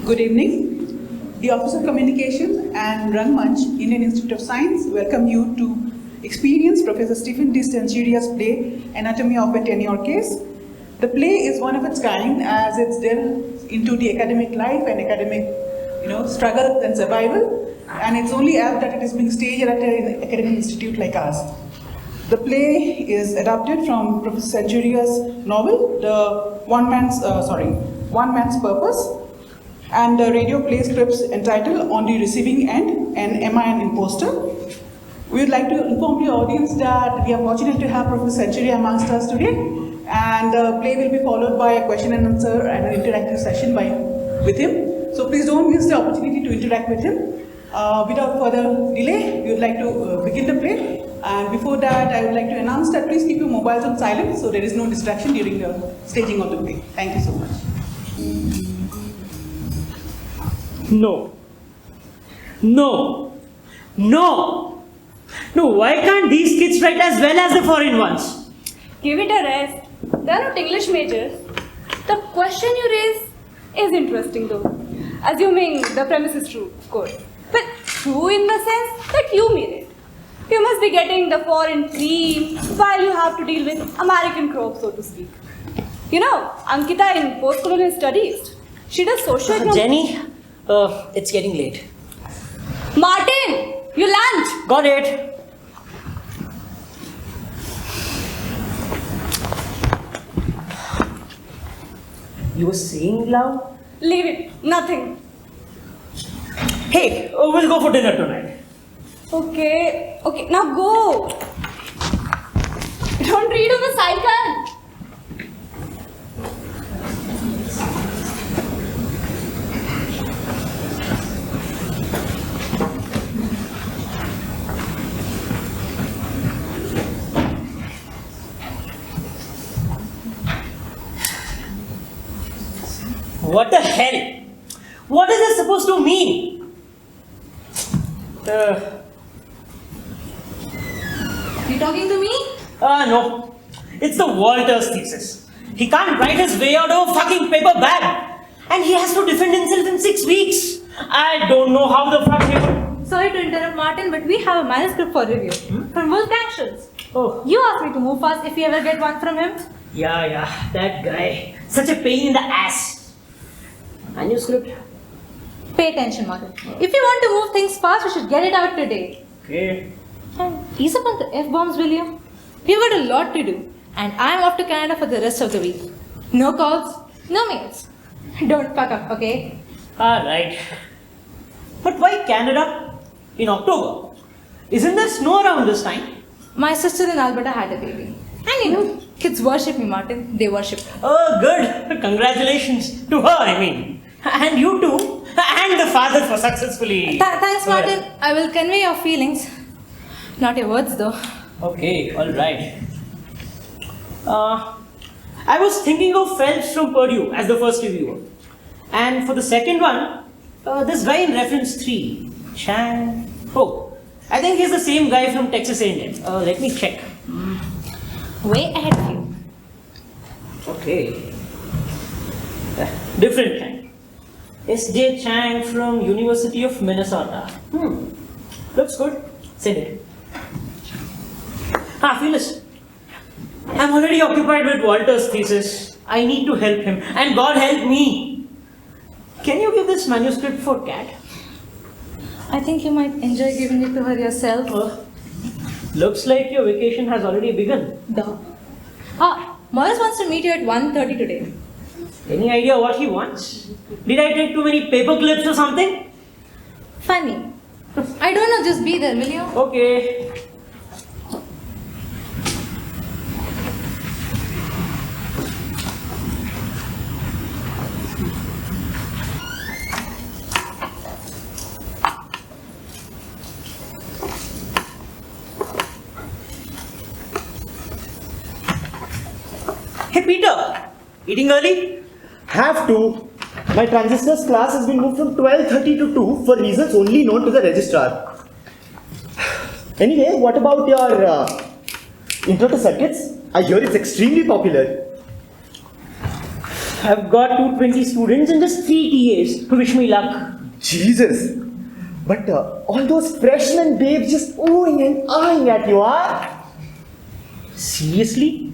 Good evening. The Office of Communication and Rangmanch, Indian Institute of Science, welcome you to experience Professor Stephen D. Senturia's play, Anatomy of a Tenure Case. The play is one of its kind as it's delved into the academic life and academic struggle and survival, and it's only apt that it is being staged at an academic institute like ours. The play is adapted from Professor Senturia's novel, One Man's Purpose, and the radio play scripts entitled On the Receiving End and Am I an Imposter? We would like to inform the audience that we are fortunate to have Professor Senturia amongst us today, and the play will be followed by a question and answer and an interactive session with him. So please don't miss the opportunity to interact with him. Without further delay, we would like to begin the play. And before that, I would like to announce that please keep your mobiles on silent so there is no distraction during the staging of the play. Thank you so much. No, why can't these kids write as well as the foreign ones? Give it a rest. They are not English majors. The question you raise is interesting though. Assuming the premise is true, of course. But true in the sense that you mean it. You must be getting the foreign cream while you have to deal with American crop, so to speak. You know, Ankita in post-colonial studies, she does socio-economic... Jenny, it's getting late. Martin, your lunch! Got it. You were saying, love? Leave it, nothing. Hey, we'll go for dinner tonight. Okay, now go. Don't read on the cycle. What the hell? What is this supposed to mean? You talking to me? No. It's the Walter's thesis. He can't write his way out of a fucking paper bag. And he has to defend himself in 6 weeks. I don't know how the fuck he would... Sorry to interrupt, Martin, but we have a manuscript for review. From Wolfgang Schultz. Oh. You asked me to move fast if you ever get one from him. Yeah, that guy. Such a pain in the ass. Manuscript? Pay attention, Martin. If you want to move things fast, you should get it out today. Okay. And ease up on the F-bombs, will you? We've got a lot to do. And I'm off to Canada for the rest of the week. No calls, no mails. Don't fuck up, okay? Alright. But why Canada? In October? Isn't there snow around this time? My sister in Alberta had a baby. And kids worship me, Martin. They worship me. Oh, good. Congratulations. To her, I mean. And you too. And the father for successfully... Thanks, Martin. I will convey your feelings. Not your words, though. Okay, alright. I was thinking of Phelps from Purdue as the first reviewer. And for the second one, this guy in reference 3, Chang... Oh, I think he's the same guy from Texas A&M. Let me check. Way ahead of you. Okay. Different kind. S.J. Chang from University of Minnesota. Looks good. Send it. Phyllis. I'm already occupied with Walter's thesis. I need to help him. And God help me. Can you give this manuscript for Kat? I think you might enjoy giving it to her yourself. Looks like your vacation has already begun. Duh. Morris wants to meet you at 1:30 today. Any idea what he wants? Did I take too many paper clips or something? Funny. I don't know, just be there, will you? Okay. Hey Peter, eating early? Have to. My transistors class has been moved from 12:30 to 2 for reasons only known to the registrar. Anyway, what about your intro to circuits? I hear it's extremely popular. I've got 220 students and just 3 TAs to wish me luck. Jesus. But all those freshmen babes just oohing and eyeing at you, huh? Seriously?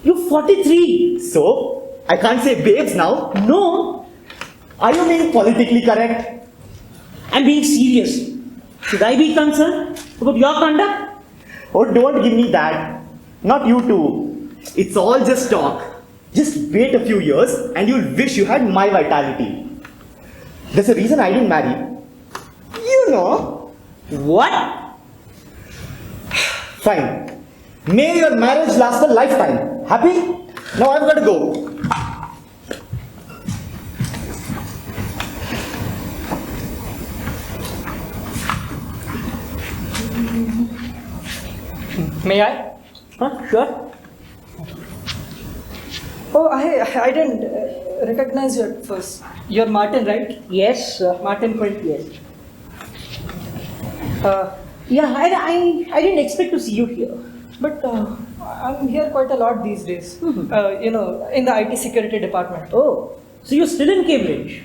You're 43. So, I can't say babes now. No, Are you being politically correct? I'm being serious. Should I be concerned about your conduct? Oh, don't give me that. Not you too. It's all just talk. Just wait a few years and you'll wish you had my vitality. There's a reason I didn't marry. You know. What? Fine. May your marriage last a lifetime. Happy? Now I've got to go. May I? Sure. Oh, I didn't recognize you at first. You're Martin, right? Yes. Martin Quint, yes. Yeah, I didn't expect to see you here. But I'm here quite a lot these days. You know, in the IT security department. Oh, so you're still in Cambridge?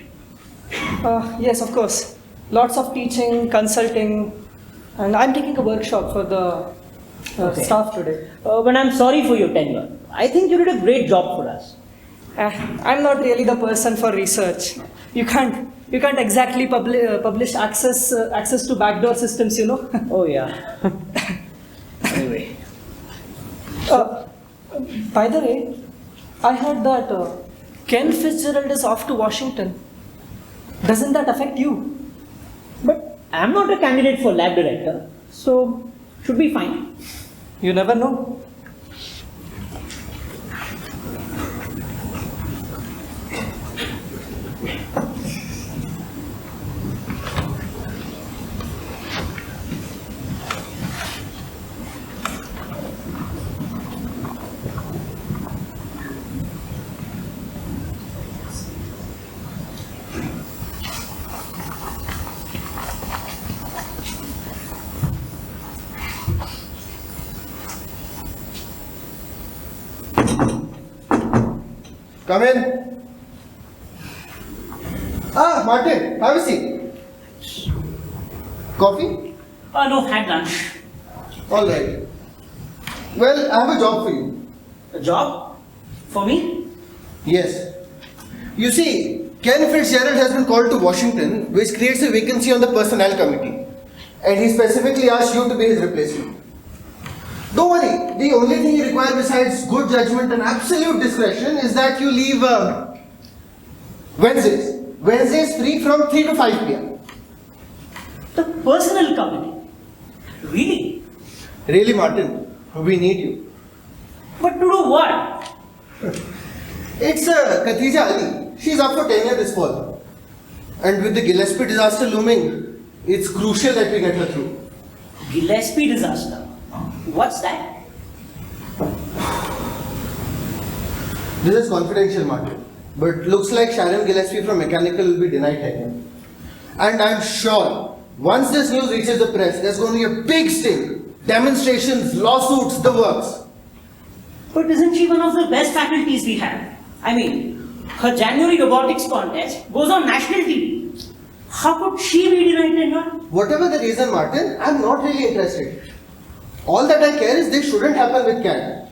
Yes, of course. Lots of teaching, consulting, and I'm taking a workshop for the staff today. But I'm sorry for your tenure. I think you did a great job for us. I'm not really the person for research. You can't exactly publish access to backdoor systems, you know. Oh yeah. Anyway. By the way, I heard that Ken Fitzgerald is off to Washington. Doesn't that affect you? But I'm not a candidate for lab director, so should be fine. You never know. Come in. Martin, have a seat. Coffee? No, had lunch. All right. Well, I have a job for you. A job? For me? Yes. You see, Ken Fitzgerald has been called to Washington, which creates a vacancy on the personnel committee. And he specifically asked you to be his replacement. Don't worry, the only thing you require besides good judgment and absolute discretion is that you leave Wednesdays. Wednesdays free from 3 to 5 p.m. The personnel committee? Really? Really, Martin, we need you. But to do what? It's Khatija Ali. She's up for tenure this fall. And with the Gillespie disaster looming, it's crucial that we get her through. Gillespie disaster? What's that? This is confidential, Martin. But looks like Sharon Gillespie from Mechanical will be denied tenure. And I'm sure, once this news reaches the press, there's going to be a big sting. Demonstrations, lawsuits, the works. But isn't she one of the best faculties we have? I mean, her January robotics contest goes on national TV. How could she be denied tenure? Whatever the reason, Martin, I'm not really interested. All that I care is this shouldn't happen with Ken.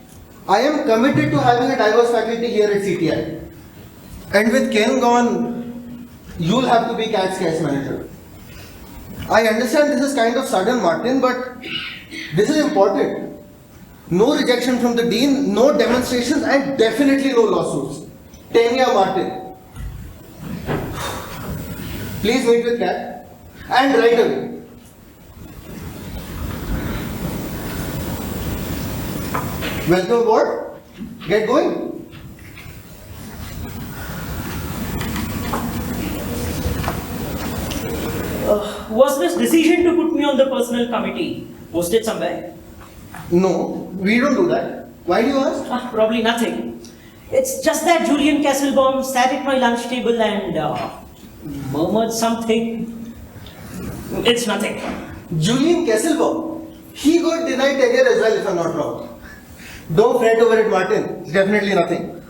I am committed to having a diverse faculty here at CTI. And with Ken gone, you'll have to be CAT's case manager. I understand this is kind of sudden, Martin, but this is important. No rejection from the dean, no demonstrations, and definitely no lawsuits. Tenure, Martin. Please meet with CAT, and right away. Welcome aboard. Get going. Was this decision to put me on the personnel committee posted somewhere? No, we don't do that. Why do you ask? Probably nothing. It's just that Julian Kesselbaum sat at my lunch table and murmured something. It's nothing. Julian Kesselbaum. He got denied tenure as well, if I'm not wrong. Don't fret over it, Martin. It's definitely nothing.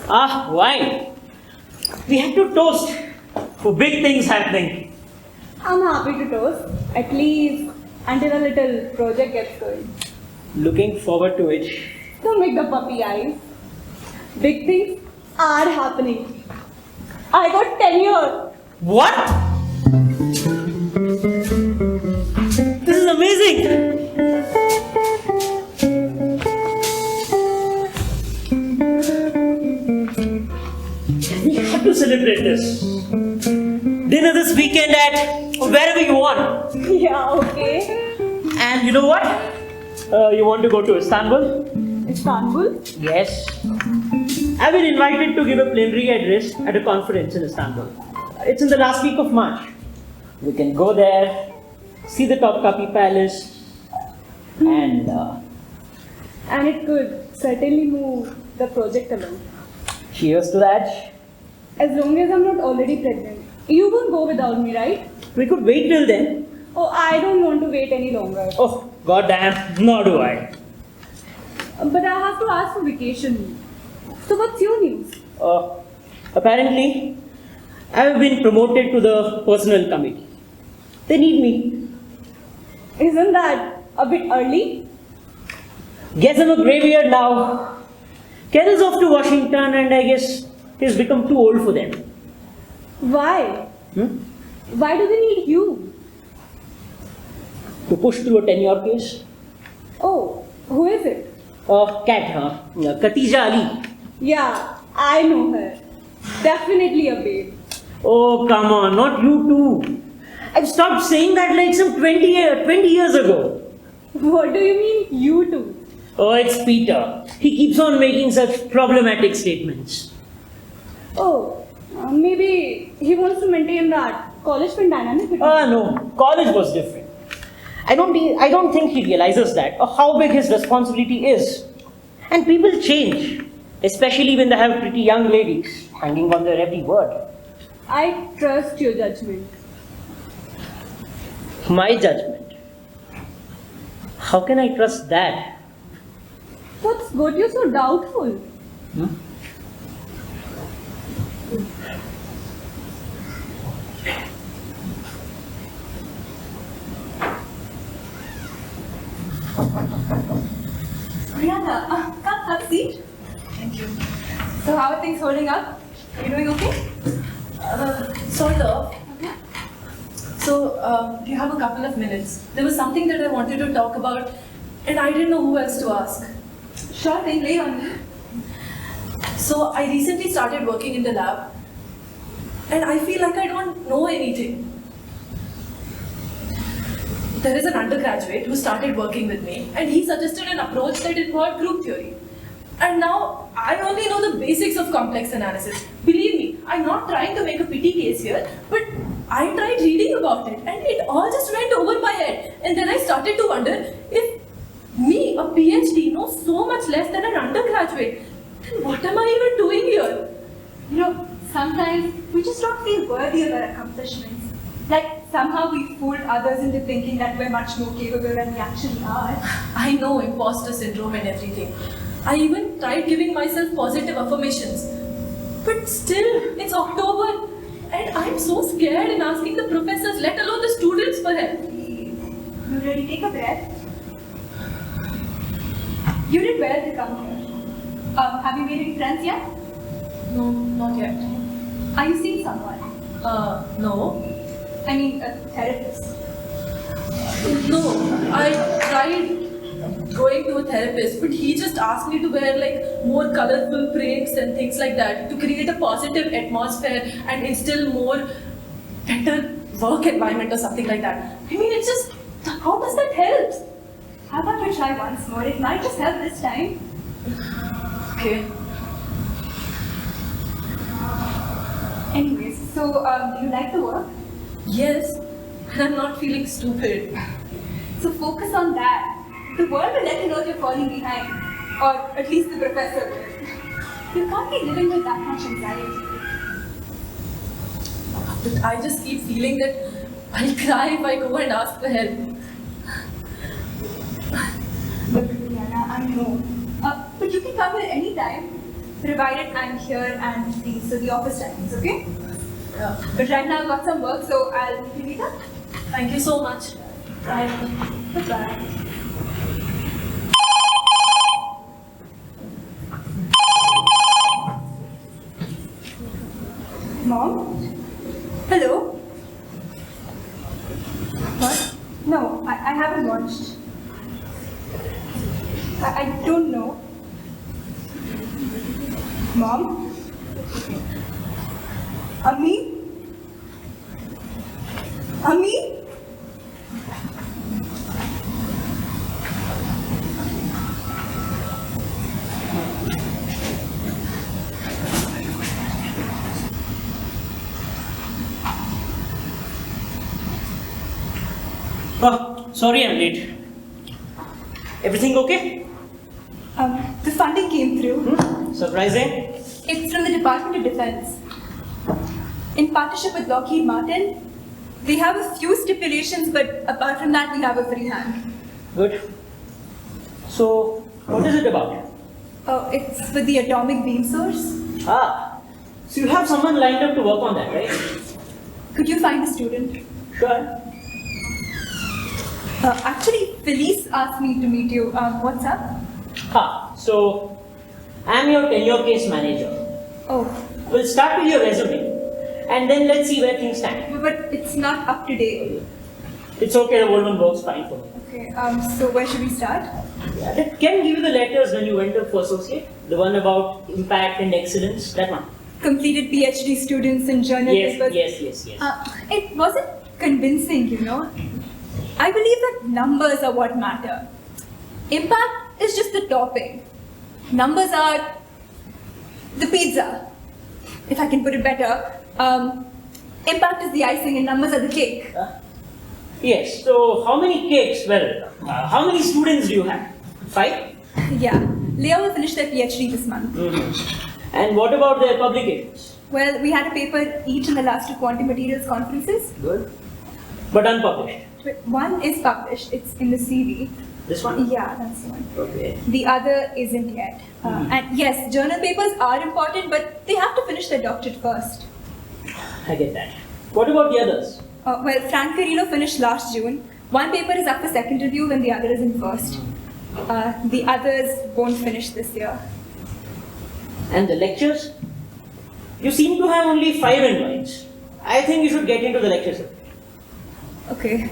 Ah, why? We have to toast for big things happening. I'm happy to toast, at least until a little project gets going. Looking forward to it. Don't make the puppy eyes. Big things are happening. I got tenure. What? This is amazing. We have to celebrate this. Dinner this weekend at wherever you want. Yeah, okay. And you know what? You want to go to Istanbul? Istanbul? Yes. I've been invited to give a plenary address at a conference in Istanbul. It's in the last week of March. We can go there, see the Topkapi Palace, and And it could certainly move the project along. cheers to that. As long as I'm not already pregnant. You won't go without me, right? We could wait till then. Oh, I don't want to wait any longer. Oh, goddamn, nor do I. But I have to ask for vacation. So what's your news? Apparently, I've been promoted to the personnel committee. They need me. Isn't that a bit early? Guess I'm a graveyard now. Ken is off to Washington and I guess he's become too old for them. Why? Why do they need you? To push through a tenure case. Oh, who is it? Cat, Khatija Ali. Yeah, I know her. Definitely a babe. Oh, come on, not you too. I've stopped saying that like some 20 years ago. What do you mean, you two? Oh, it's Peter. He keeps on making such problematic statements. Oh, maybe he wants to maintain that college friend dynamic. No, college was different. I don't think he realizes that or how big his responsibility is. And people change, especially when they have pretty young ladies hanging on their every word. I trust your judgment. My judgment. How can I trust that? What's got you so doubtful? Brianna, come have a seat. Thank you. So how are things holding up? Are you doing okay? Sort of. Okay. So, do you have a couple of minutes? There was something that I wanted to talk about and I didn't know who else to ask. Sure thing, lay on me. So, I recently started working in the lab and I feel like I don't know anything. There is an undergraduate who started working with me and he suggested an approach that involved group theory. And now I only know the basics of complex analysis. Believe me, I'm not trying to make a pity case here, but I tried reading about it and it all just went over my head. And then I started to wonder if me, a PhD, knows so much less than an undergraduate, then what am I even doing here? You know, sometimes we just don't feel worthy of our accomplishments. Like somehow we fooled others into thinking that we're much more capable than we actually are. I know imposter syndrome and everything. I even tried giving myself positive affirmations. But still, it's October and I'm so scared in asking the professors, let alone the students, for help. You really take a breath. You did well to come here. Have you made any friends yet? No, not yet. Are you seeing someone? No. I mean, a therapist. No, I tried going to a therapist, but he just asked me to wear like more colorful prints and things like that to create a positive atmosphere and instill more better work environment or something like that. I mean, it's just, how does that help? How about you try once more? It might just help this time. Okay. Anyways, so do you like the work? Yes, and I'm not feeling stupid. So focus on that. The world will let you know you're falling behind. Or at least the professor will. You can't be living with that much anxiety. But I just keep feeling that I'll cry if I go and ask for help. Look, Brianna, I know. But you can come here anytime. provided I'm here and these are the office timings, okay? But right now I've got some work, so I'll meet you later. Thank you so much. Bye. Goodbye. Mom? Hello? What? No, I haven't watched. I don't know. Mom? Ami? Ami? Oh, sorry I'm late. Everything okay? The funding came through. Surprising? It's from the Department of Defense. In partnership with Lockheed Martin, they have a few stipulations, but apart from that, we have a free hand. Good. So, what is it about? Oh, it's with the atomic beam source. Ah, so you have someone lined up to work on that, right? Could you find a student? Sure. Actually, Felice asked me to meet you. What's up? So I'm your tenure case manager. Oh, We'll start with your resume and then let's see where things stand. but it's not up to date. It's okay, the old one works fine for me. Okay, so where should we start? Yeah, did Ken give you the letters when you went up for associate? The one about impact and excellence, that one? Completed PhD students in journal papers. Yes. It wasn't convincing, you know. I believe that numbers are what matter. Impact is just the topping. Numbers are the pizza. If I can put it better, impact is the icing and numbers are the cake. Yes, so how many cakes? Well, how many students do you have? 5? Yeah, Leah will finish their PhD this month. And what about their publications? Well, we had a paper each in the last 2 quantum materials conferences. Good. But unpublished. But one is published, it's in the CV. This one? Yeah, that's the one. Okay. The other isn't yet. And yes, journal papers are important, but they have to finish their doctorate first. I get that. What about the others? Well, Frank Carino finished last June. One paper is up for second review and the other is in first. The others won't finish this year. And the lectures? You seem to have only 5 invites. I think you should get into the lectures. Okay.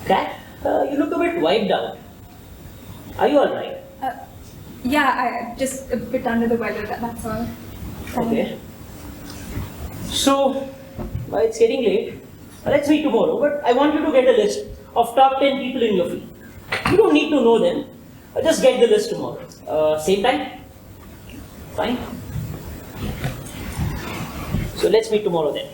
Kat, you look a bit wiped out. Are you alright? Yeah, I'm just a bit under the weather, that's all. Okay. So, it's getting late. Let's meet tomorrow, but I want you to get a list of top 10 people in your field. You don't need to know them. Just get the list tomorrow. Same time? Fine. So let's meet tomorrow then.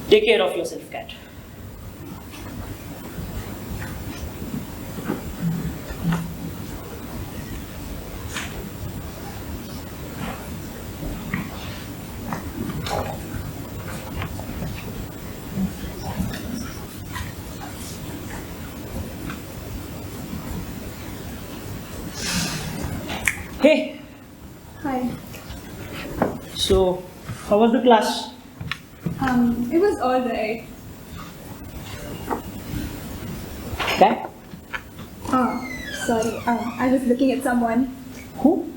Take care of yourself, Kat. Hey. Hi. So, how was the class? It was alright. Kat? Oh, sorry. I was looking at someone. Who?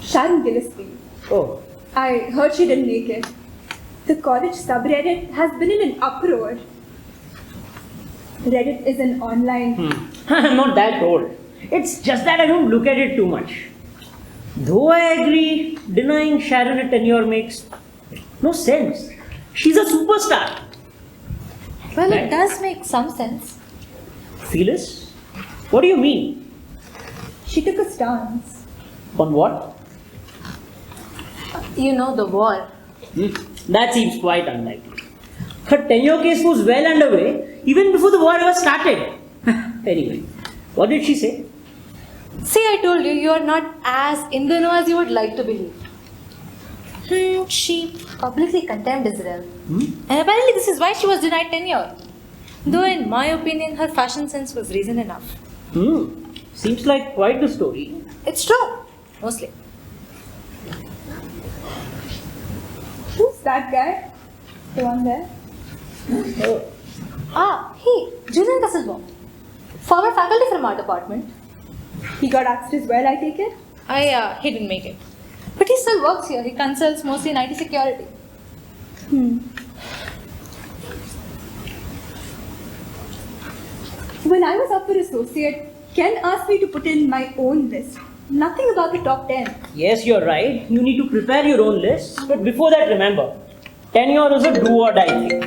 Sharon Gillespie. Oh. I heard she didn't make it. The college subreddit has been in an uproar. Reddit is an online... I'm not that old. It's just that I don't look at it too much. Though I agree, denying Sharon a tenure makes no sense. She's a superstar. Well, Right. it does make some sense. Phyllis? What do you mean? She took a stance. On what? You know, the war. That seems quite unlikely. Her tenure case was well underway even before the war ever started. Anyway, what did she say? See, I told you, you are not as in the know as you would like to believe. She publicly condemned Israel. And apparently this is why she was denied tenure. Though in my opinion, her fashion sense was reason enough. Seems like quite the story. It's true, mostly. Who's that guy? The one there? Julian Kasselbaum. Former faculty from our department. He got axed as well, I take it? He didn't make it. But he still works here. He consults mostly in IT security. When I was up for associate, Ken asked me to put in my own list. Nothing about the top 10. Yes, you're right. You need to prepare your own list. But before that, remember, tenure is a do or die thing.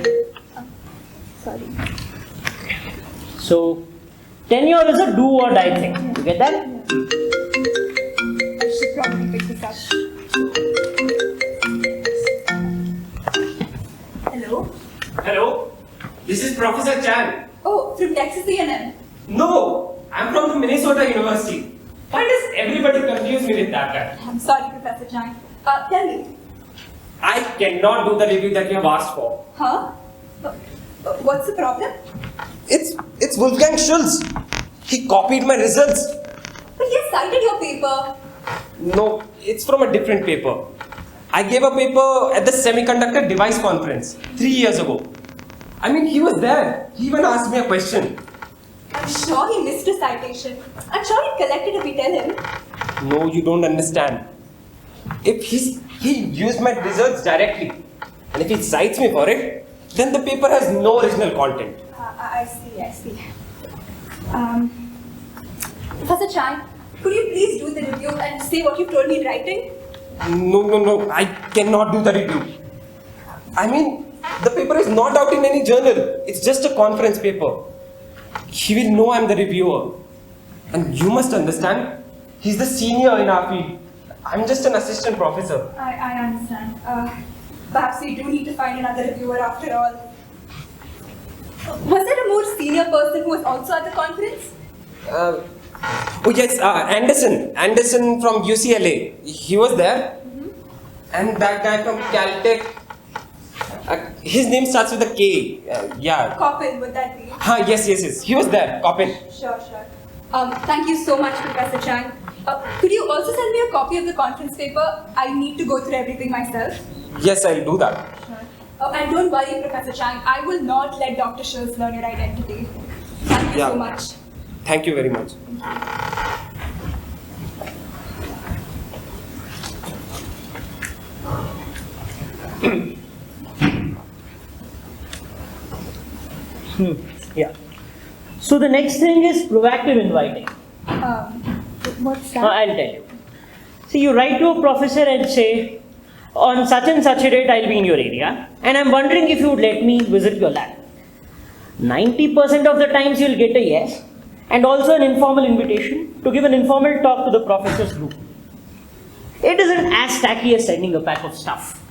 Sorry. So, tenure is a do or die thing. You get that? I should probably pick this up. Hello? Hello, this is Professor Chan. Oh, from Texas A&M. No, I'm from the Minnesota University. Why does everybody confuse me with that guy? I'm sorry, Professor Chang. Tell me. I cannot do the review that you have asked for. Huh? What's the problem? It's Wolfgang Schulz. He copied my results. But he has cited your paper. No, it's from a different paper. I gave a paper at the Semiconductor Device Conference 3 years ago. I mean, he was there. He even asked me a question. I'm sure he missed a citation. I'm sure he'd collect it if we tell him. No, you don't understand. If he used my results directly, and if he cites me for it, then the paper has no original content. I see. Professor Chang, could you please do the review and say what you told me in writing? No, I cannot do the review. I mean, the paper is not out in any journal. It's just a conference paper. He will know I'm the reviewer. And you must understand, he's the senior in our field. I'm just an assistant professor. I understand. Perhaps we do need to find another reviewer after all. Was there a more senior person who was also at the conference? Oh yes, Anderson from UCLA. He was there. And that guy from Caltech, his name starts with a K. Yeah. Coppin, would that be? Yes. He was there, Coppin. Sure. Thank you so much, Professor Chang. Could you also send me a copy of the conference paper? I need to go through everything myself. Yes, I'll do that. Sure. And don't worry, Professor Chang, I will not let Dr. Schultz learn your identity. Thank you so much. Thank you very much. Yeah. So the next thing is proactive inviting. What's that? I'll tell you. See, you write to a professor and say, on such and such a date I'll be in your area, and I'm wondering if you would let me visit your lab. 90% of the times you'll get a yes, and also an informal invitation to give an informal talk to the professor's group. It isn't as tacky as sending a pack of stuff.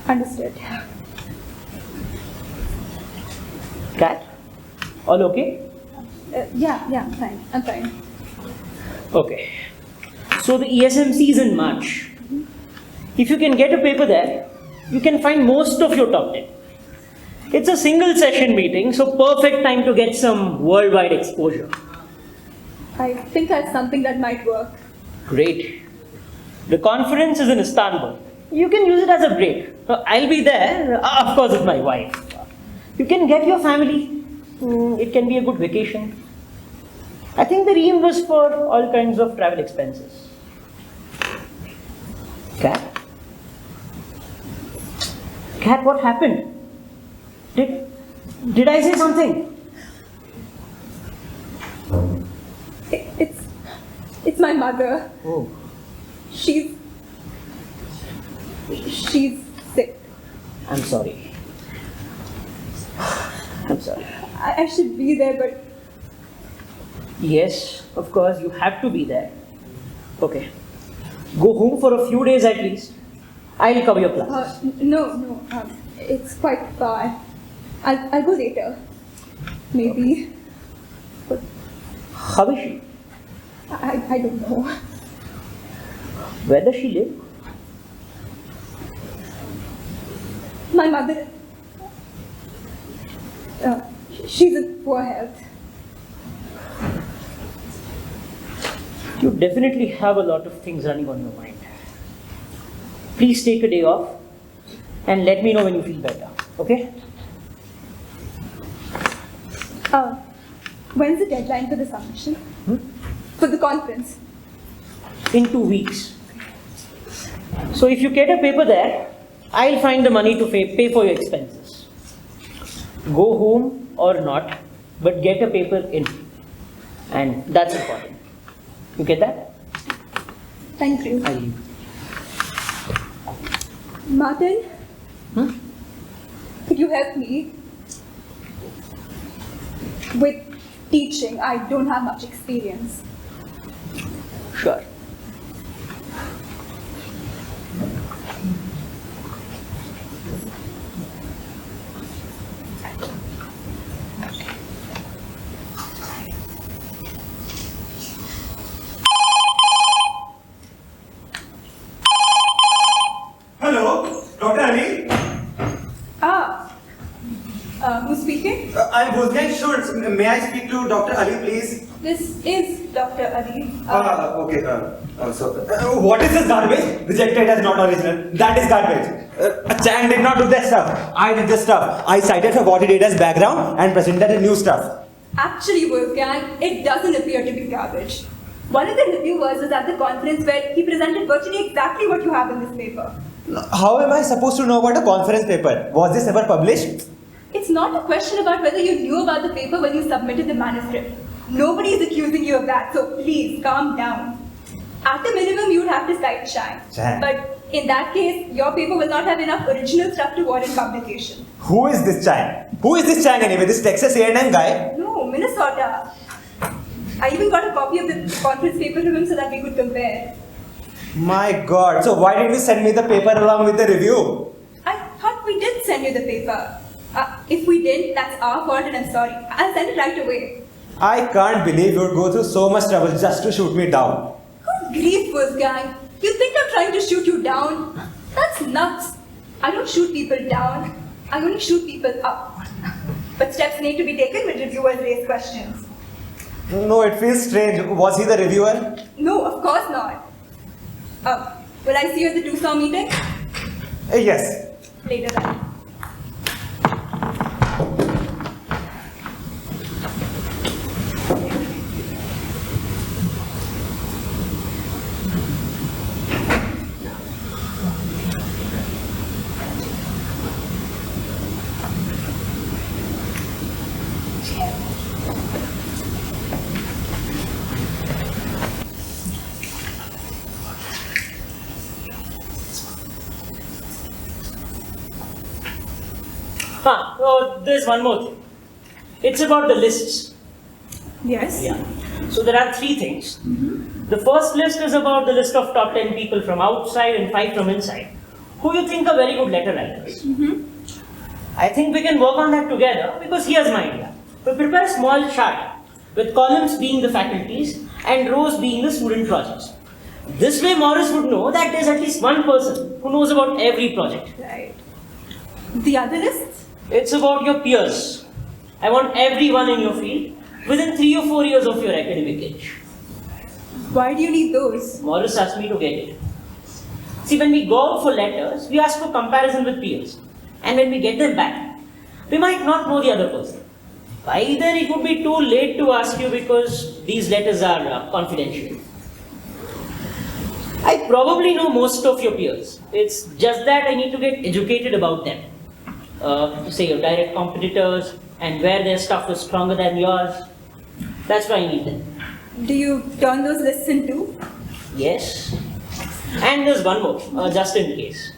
Understood. Kat? All okay? Yeah, fine. I'm fine. Okay. So the ESMC is in March. If you can get a paper there, you can find most of your top 10. It's a single session meeting, so perfect time to get some worldwide exposure. I think that's something that might work. Great. The conference is in Istanbul. You can use it as a break. I'll be there, of course, with my wife. You can get your family. It can be a good vacation. I think they reimburse for all kinds of travel expenses. Kat, what happened? Did I say something? It's my mother. Oh. She's sick. I'm sorry. I'm sorry. I should be there, but Yes, of course, you have to be there. Okay. Go home for a few days at least. I'll cover your class. no. It's quite far. I'll go later. Maybe. But How is she? I don't know. Where does she live? My mother, she's in poor health. You definitely have a lot of things running on your mind. Please take a day off and let me know when you feel better, okay? When's the deadline for the submission? For the conference? In 2 weeks. So if you get a paper there, I'll find the money to pay for your expenses. Go home or not, but get a paper in. And that's important. You get that? Thank you. I'll leave. Martin? Could you help me with teaching? I don't have much experience. Sure. Hello, Dr. Ali. Who's speaking? I'm Wolfgang Schultz. May I speak to Dr. Ali, please? This is Dr. Ali. Okay. What is this garbage? Rejected as not original. That is garbage. Chang did not do that stuff. I did this stuff. I cited for what he did as background and presented the new stuff. Actually, Wolfgang, it doesn't appear to be garbage. One of the reviewers was at the conference where he presented virtually exactly what you have in this paper. How am I supposed to know about a conference paper? Was this ever published? It's not a question about whether you knew about the paper when you submitted the manuscript. Nobody is accusing you of that, so please calm down. At a minimum, you would have to cite Chang. But in that case, your paper will not have enough original stuff to warrant publication. Who is this Chang? Who is this Chang anyway? This Texas A&M guy? No, Minnesota. I even got a copy of the conference paper to him so that we could compare. My God. So why didn't you send me the paper along with the review? I thought we did send you the paper. If we didn't, that's our fault and I'm sorry. I'll send it right away. I can't believe you would go through so much trouble just to shoot me down. Good grief, Wolfgang. You think I'm trying to shoot you down? That's nuts. I don't shoot people down. I only shoot people up. But steps need to be taken when reviewers raise questions. No, it feels strange. Was he the reviewer? No, of course not. Will I see you at the two-star meeting? Yes. Later then. There's one more thing. It's about the lists. Yes? Yeah. So there are 3 things. The first list is about the list of top 10 people from outside and 5 from inside, who you think are very good letter writers. I think we can work on that together because here's my idea. We prepare a small chart with columns being the faculties and rows being the student projects. This way Morris would know that there's at least one person who knows about every project. Right. The other lists? It's about your peers. I want everyone in your field within 3 or 4 years of your academic age. Why do you need those? Morris asked me to get it. See, when we go out for letters, we ask for comparison with peers. And when we get them back, we might not know the other person. By then it would be too late to ask you because these letters are confidential. I probably know most of your peers. It's just that I need to get educated about them. Say your direct competitors and where their stuff is stronger than yours. That's why I need them. Do you turn those lists into? Yes. And there's one more, just in case.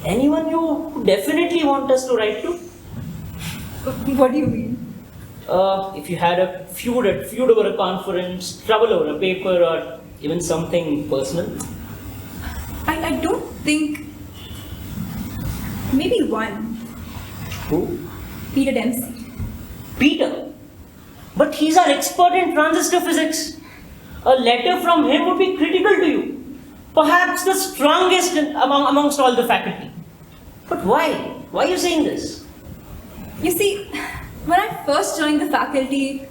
Anyone you definitely want us to write to? What do you mean? If you had a feud over a conference, trouble over a paper, or even something personal. I don't think. Maybe one. Who? Peter Dempsey. Peter? But he's our expert in transistor physics. A letter from him would be critical to you. Perhaps the strongest amongst all the faculty. But why? Why are you saying this? You see, when I first joined the faculty,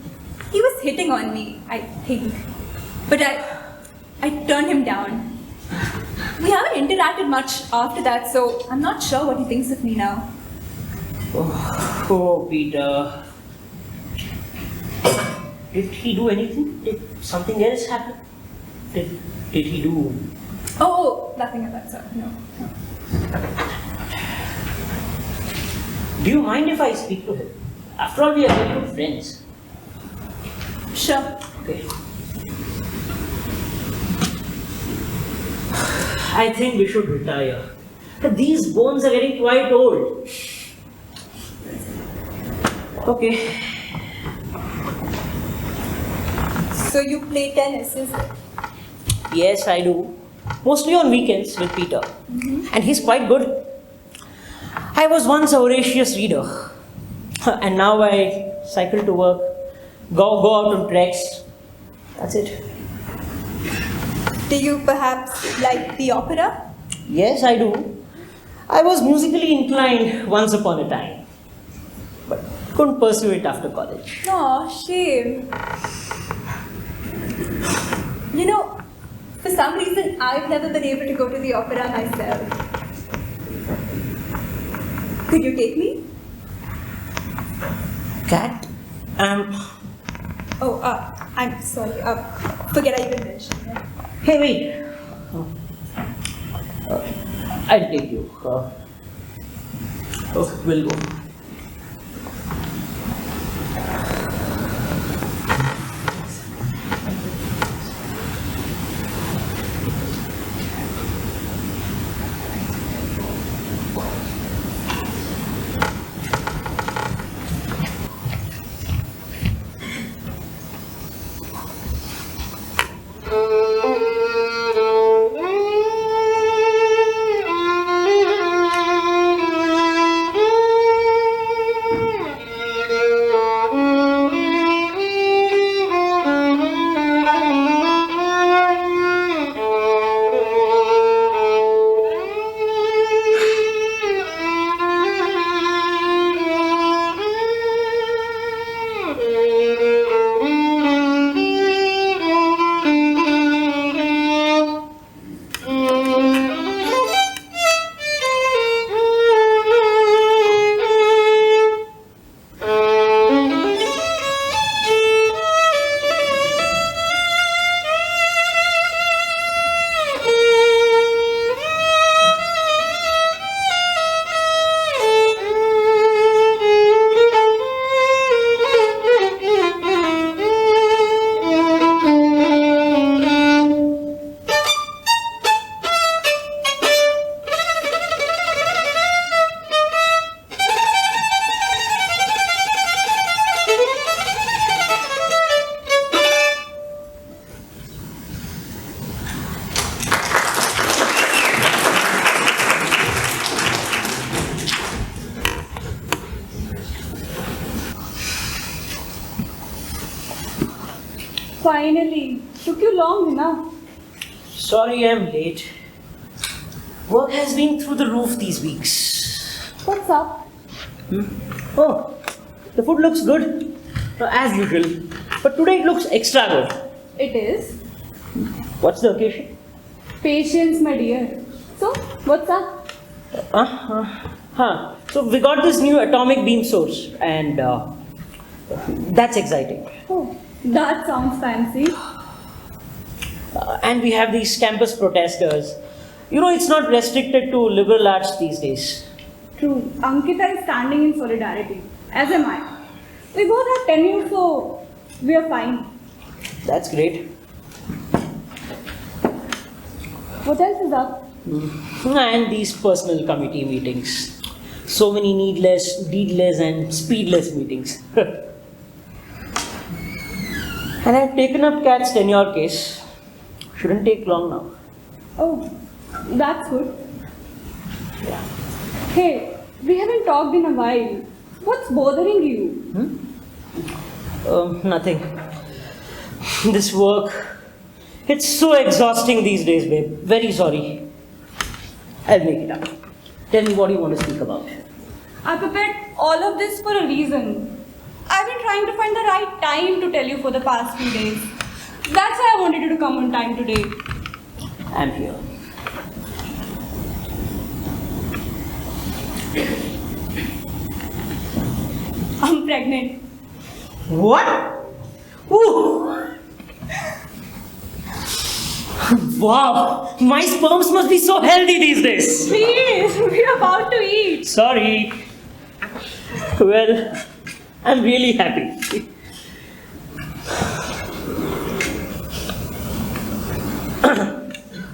he was hitting on me, I think. But I turned him down. We haven't interacted much after that, so I'm not sure what he thinks of me now. Oh, Peter. Did he do anything? Did something else happen? Did he do... Oh, nothing of that sort, no. Do you mind if I speak to him? After all, we are very good friends. Sure. Okay. I think we should retire. These bones are getting quite old. Okay. So you play tennis, is it? Yes, I do. Mostly on weekends with Peter. And he's quite good. I was once a voracious reader. And now I cycle to work, go out on treks. That's it. Do you perhaps like the opera? Yes, I do. I was musically inclined once upon a time. But couldn't pursue it after college. Oh, shame. You know, for some reason, I've never been able to go to the opera myself. Could you take me? Cat? Oh, I'm sorry. Forget I even mentioned it. Hey, wait. I'll take you. We'll go. Finally, took you long enough. Sorry I'm late. Work has been through the roof these weeks. What's up? Oh, the food looks good, as usual. But today it looks extra good. It is. What's the occasion? Patience, my dear. So, what's up? So we got this new atomic beam source, and that's exciting. Oh, that sounds fancy. And we have these campus protesters. You know, it's not restricted to liberal arts these days. True. Ankita is standing in solidarity, as am I. We both have tenure, so we are fine. That's great. What else is up? And these personal committee meetings. So many needless, deedless, and speedless meetings. And I've taken up Kat's tenure case. Shouldn't take long now. Oh, that's good. Hey, we haven't talked in a while. What's bothering you? Nothing. This work, it's so exhausting these days, babe. Very sorry. I'll make it up. Tell me what you want to speak about. I prepared all of this for a reason. I've been trying to find the right time to tell you for the past few days. That's why I wanted you to come on time today. I'm here. I'm pregnant. What? Ooh. Wow, my sperms must be so healthy these days. Please, we're about to eat. Sorry. Well, I'm really happy.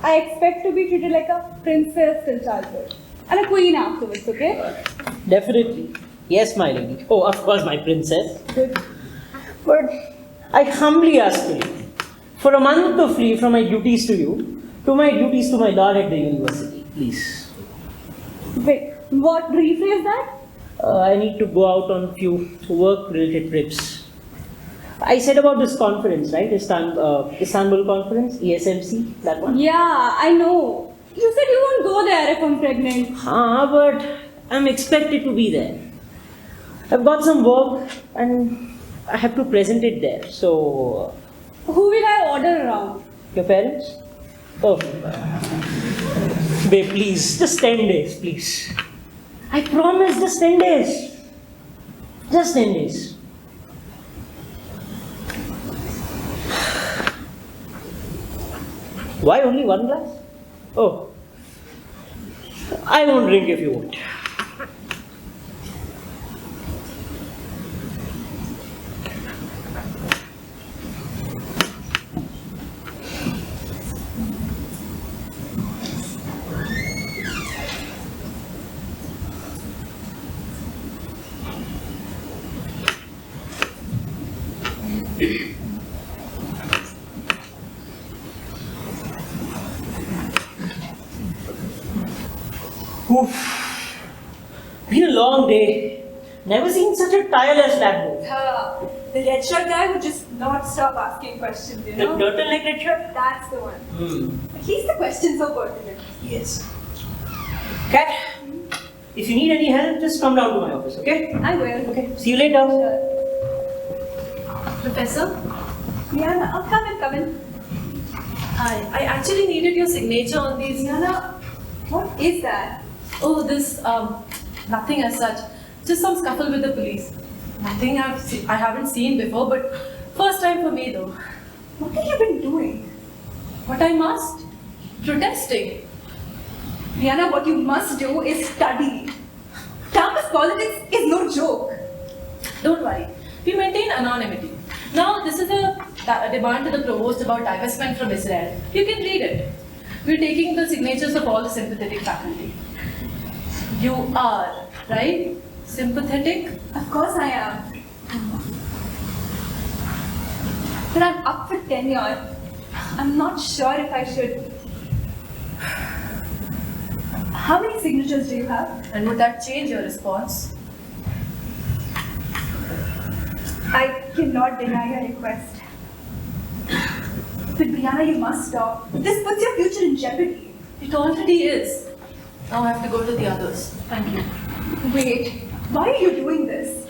I expect to be treated like a princess till childhood and a queen afterwards, okay? Definitely. Yes, my lady. Oh, of course, my princess. But I humbly ask you, for a month of leave from my duties to you, to my duties to my lord at the university, please. Wait, what? Rephrase that? I need to go out on few work-related trips. I said about this conference, right? Istanbul conference, ESMC, that one? Yeah, I know. You said you won't go there if I'm pregnant. But I'm expected to be there. I've got some work and I have to present it there. So, Who will I order around? your parents? Oh, babe, please, just 10 days, please. I promise, just 10 days. Just 10 days. Why only one glass? Oh, I won't drink if you won't. Oof. Been a long day. Never seen such a tireless lab boy. The red shirt guy would just not stop asking questions, you The know? turtleneck red shirt? That's the one. At least the questions are pertinent. Yes. Kat, if you need any help, just come down to my office, okay? I will. Okay. See you later. Professor? Rihanna, oh, come in. Hi. I actually needed your signature on these. Rihanna, what is that? Oh, this, nothing as such. Just some scuffle with the police. Nothing I haven't seen before, but first time for me though. What have you been doing? What I must? Protesting. Rihanna, what you must do is study. Campus politics is no joke. Don't worry. We maintain anonymity. Now, this is a demand to the provost about divestment from Israel. You can read it. We're taking the signatures of all the sympathetic faculty. You are, right? Sympathetic? Of course I am. But I'm up for tenure. I'm not sure if I should. How many signatures do you have? And would that change your response? I cannot deny your request. But Brianna, you must stop. This puts your future in jeopardy. It already is. Now I have to go to the others. Thank you. Wait, why are you doing this?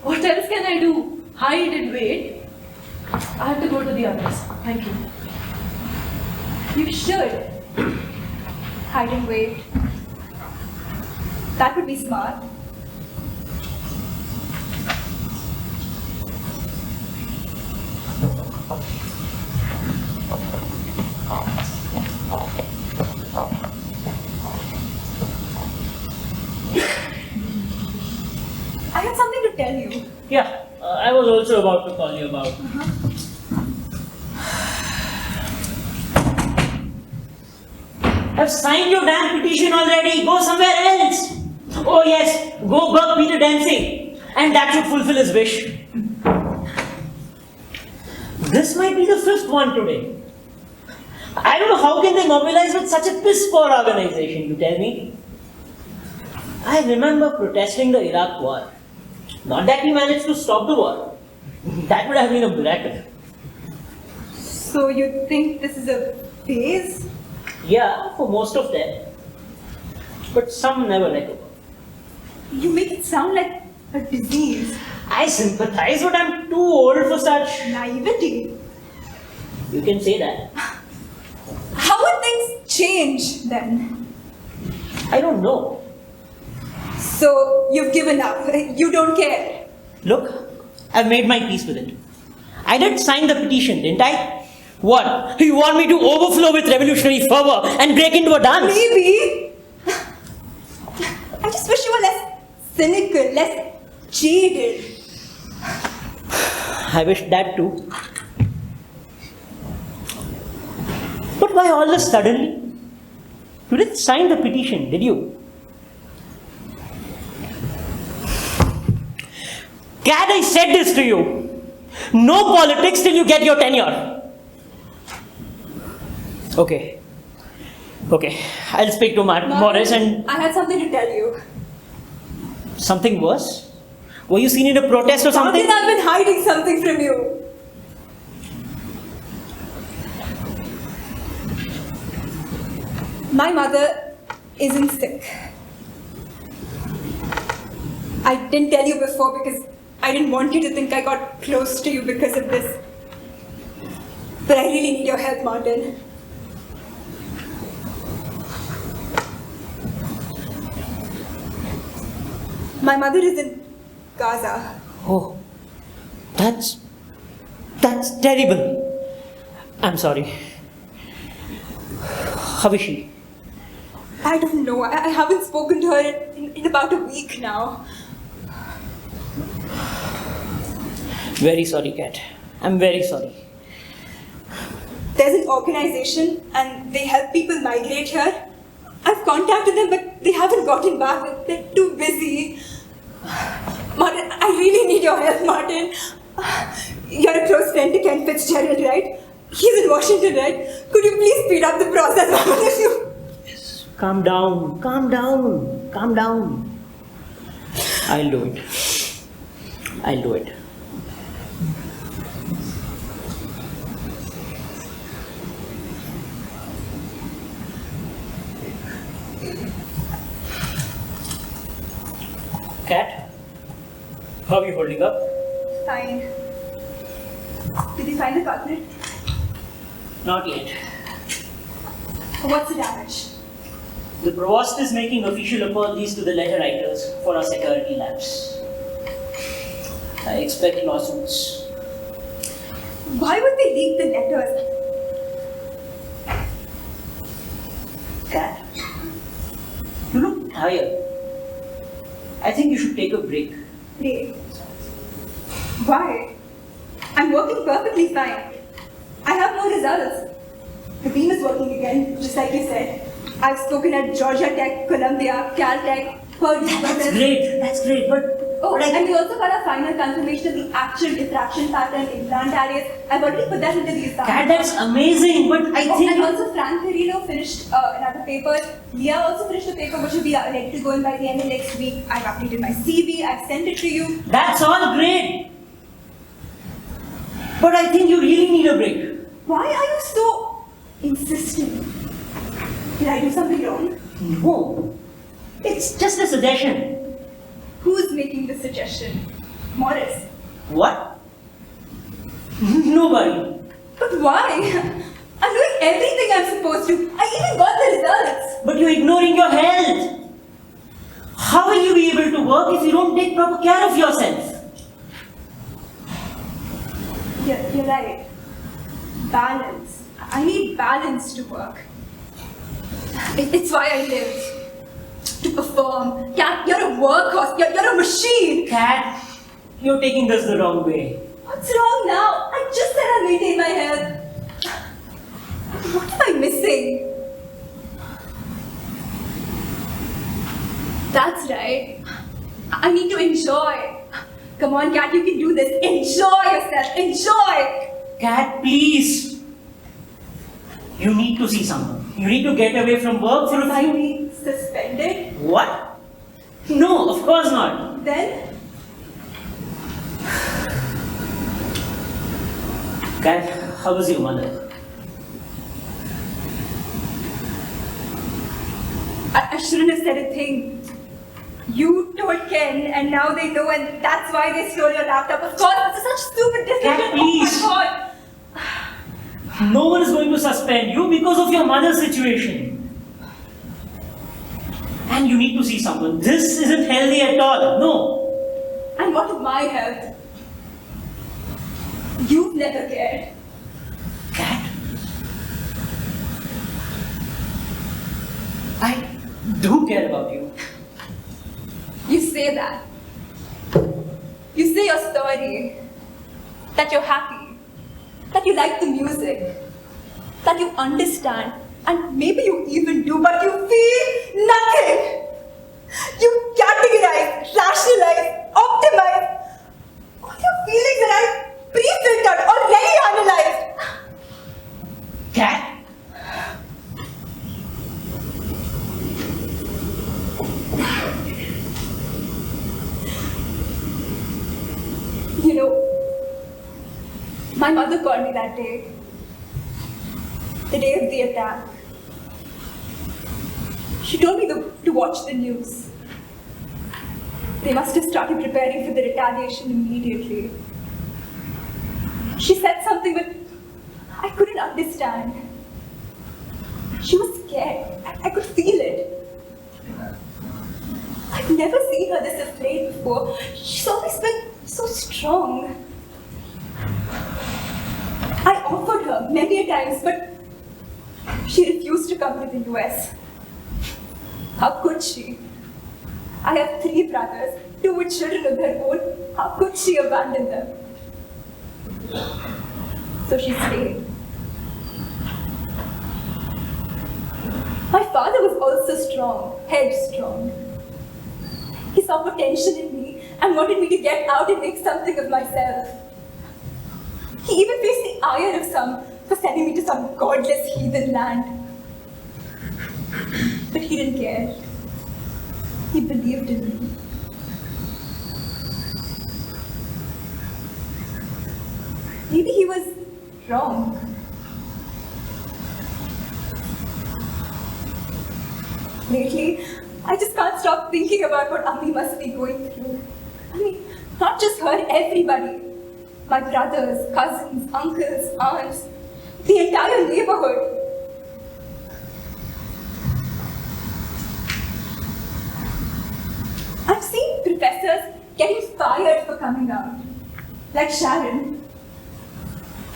What else can I do? Hide and wait? I have to go to the others. Thank you. You should. Hide and wait. That would be smart. I have something to tell you. Yeah, I was also about to call you about. I've signed your damn petition already. Go somewhere else. Oh yes, go bug Peter dancing. And that should fulfill his wish. This might be the 5th one today. I don't know how can they mobilize with such a piss-poor organization, you tell me. I remember protesting the Iraq war. Not that we managed to stop the war. That would have been a miracle. So you think this is a phase? Yeah, for most of them. but some never recover. You make it sound like a disease. I sympathize, but I'm too old for such. Naivety. You can say that. How would things change then? I don't know. So you've given up. You don't care. Look, I've made my peace with it. I did sign the petition, didn't I? What? You want me to overflow with revolutionary fervor and break into a dance? Maybe. I just wish you were less cynical, less jaded. I wish that too. But why all this suddenly? You didn't sign the petition, did you? Cat, I said this to you. No politics till you get your tenure. Okay. I'll speak to Morris and... I had something to tell you. Something worse? Were you seen in a protest or something? Martin, I've been hiding something from you. My mother isn't sick. I didn't tell you before because I didn't want you to think I got close to you because of this. But I really need your help, Martin. My mother is in Gaza. Oh, that's terrible. I'm sorry. How is she? I don't know. I haven't spoken to her in about a week now. Very sorry, Kat. I'm very sorry. There's an organization and they help people migrate here. I've contacted them, but they haven't gotten back. They're too busy. Martin, I really need your help, Martin. You're a close friend to Ken Fitzgerald, right? He's in Washington, right? Could you please speed up the process? Calm down. I'll do it. Kat, how are you holding up? Fine. Did you find the culprit? Not yet. What's the damage? The provost is making official apologies to the letter writers for our security lapse. I expect lawsuits. Why would they leak the letters? Kat, you look tired. I think you should take a break. Break? Why? I'm working perfectly fine. I have no results. The beam is working again, just like you said. I've spoken at Georgia Tech, Columbia, Caltech, Purdue. That's great, but... Oh, and we also got a final confirmation of the actual diffraction pattern in plant areas. I've already put that into the assignment. Kat, that's amazing, but I think... And also Frank Carrillo finished another paper. Leah also finished a paper which will be ready to go in by the end of next week. I've updated my CV, I've sent it to you. That's all great. But I think you really need a break. Why are you so insistent? Did I do something wrong? No. It's just a suggestion. Who's making the suggestion? Morris. What? Nobody. But why? I'm doing everything I'm supposed to. I even got the results. But you're ignoring your health. How will you be able to work if you don't take proper care of yourself? You're right. Balance. I need balance to work. It's why I live. To perform. Kat, you're a workhorse. You're a machine. Kat, you're taking this the wrong way. What's wrong now? I just said I maintain my health. What am I missing? That's right. I need to enjoy. Come on, Kat, you can do this. Enjoy yourself. Enjoy. Kat, please. You need to see someone. You need to get away from work for a few... Be suspended? What? No, of course not. Then? Kat, how was your mother? I shouldn't have said a thing. You told Ken, and now they know, and that's why they stole your laptop. Of course, it's such a stupid decision. Kat, please. Oh my God. No one is going to suspend you because of your mother's situation. And you need to see someone. This isn't healthy at all. No. And what of my health? You've never cared. Kat? I do care about you. You say that. You say your story. That you're happy. That you like the music. That you understand. And maybe you even do, but you feel nothing. You categorize, rationalize, optimize. All your feelings that I pre-filtered, already analyzed. Kat? You know, my mother called me that day. The day of the attack. She told me to watch the news. They must have started preparing for the retaliation immediately. She said something but I couldn't understand. She was scared. I could feel it. I've never seen her this afraid before. She's always been so strong. I offered her many times, but she refused to come to the US. How could she? I have 3 brothers, 2 with children of their own. How could she abandon them? So she stayed. My father was also strong, headstrong. He saw potential in me and wanted me to get out and make something of myself. He even faced the ire of some for sending me to some godless heathen land. But he didn't care. He believed in me. Maybe he was wrong. Lately, I just can't stop thinking about what Ami must be going through. I mean, not just her, everybody. My brothers, cousins, uncles, aunts, the entire neighborhood. I've seen professors getting fired for coming out, like Sharon.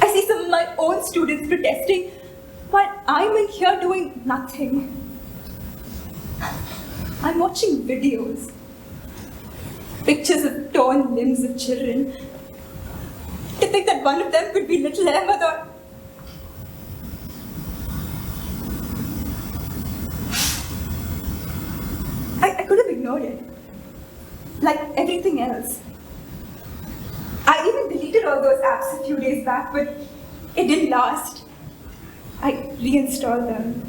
I see some of my own students protesting while I'm in here doing nothing. I'm watching videos, pictures of torn limbs of children, to think that one of them could be little Ahmed or... I could have ignored it, like everything else. I even deleted all those apps a few days back, but it didn't last. I reinstalled them.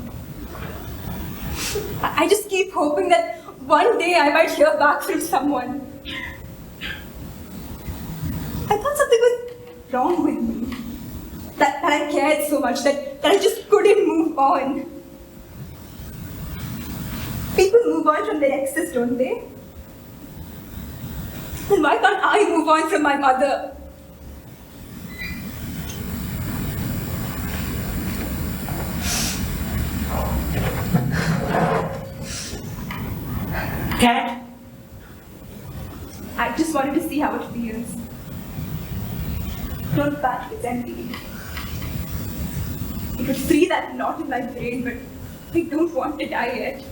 I just keep hoping that one day I might hear back from someone. I thought something was wrong with me. That I cared so much, that I just couldn't move on. People move on from their exes, don't they? Then why can't I move on from my mother? Kat? I just wanted to see how it feels. Don't pat resent me. It would free that knot in my brain, but I don't want to die yet.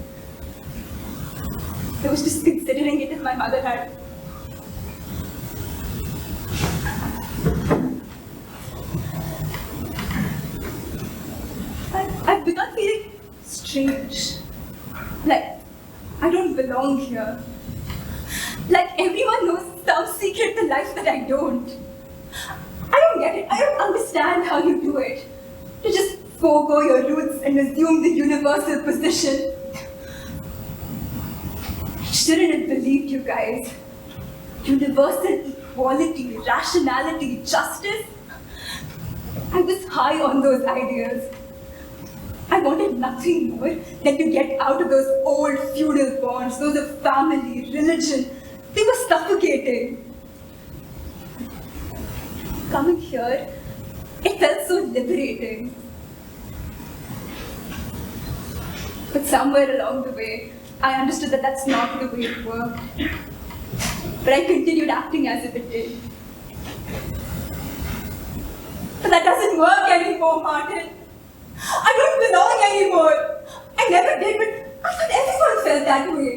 I was just considering it if my mother had. I've begun feeling strange. Like I don't belong here. Like everyone knows some secret to life that I don't. I don't get it. I don't understand how you do it. To just forego your roots and assume the universal position. I shouldn't have believed you guys. Universal equality, rationality, justice. I was high on those ideas. I wanted nothing more than to get out of those old feudal bonds, those of family, religion. They were suffocating. Coming here, it felt so liberating. But somewhere along the way, I understood that that's not the way it worked. But I continued acting as if it did. But that doesn't work anymore, Martin. I don't belong anymore. I never did, but I thought everyone felt that way.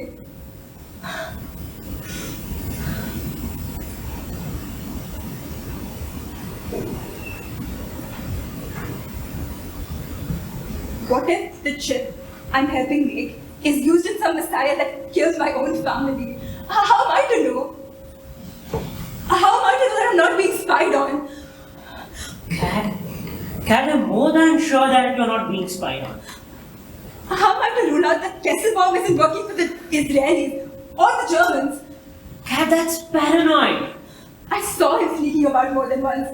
What if the chip I'm helping make is used in some messiah that kills my own family? How am I to know? How am I to know that I'm not being spied on? Kat, I'm more than sure that you're not being spied on. How am I to rule out that Kesselbaum isn't working for the Israelis or the Germans? Kat, that's paranoid. I saw him sneaking about more than once.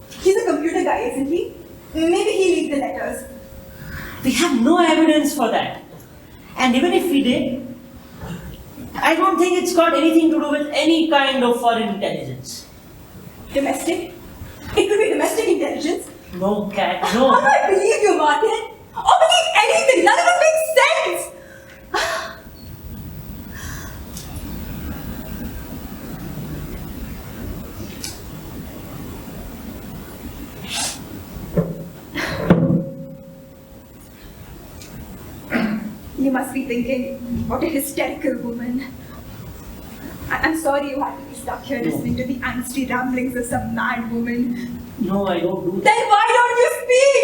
He's a computer guy, isn't he? Maybe he leaked the letters. We have no evidence for that. And even if we did, I don't think it's got anything to do with any kind of foreign intelligence. Domestic? It could be domestic intelligence. No, Kat, no. How do I believe you, Martin? Or believe anything? None of it makes sense! You must be thinking, what a hysterical woman. I'm sorry you had to be stuck here listening to the angsty ramblings of some mad woman. No, I don't do that. Then why don't you speak?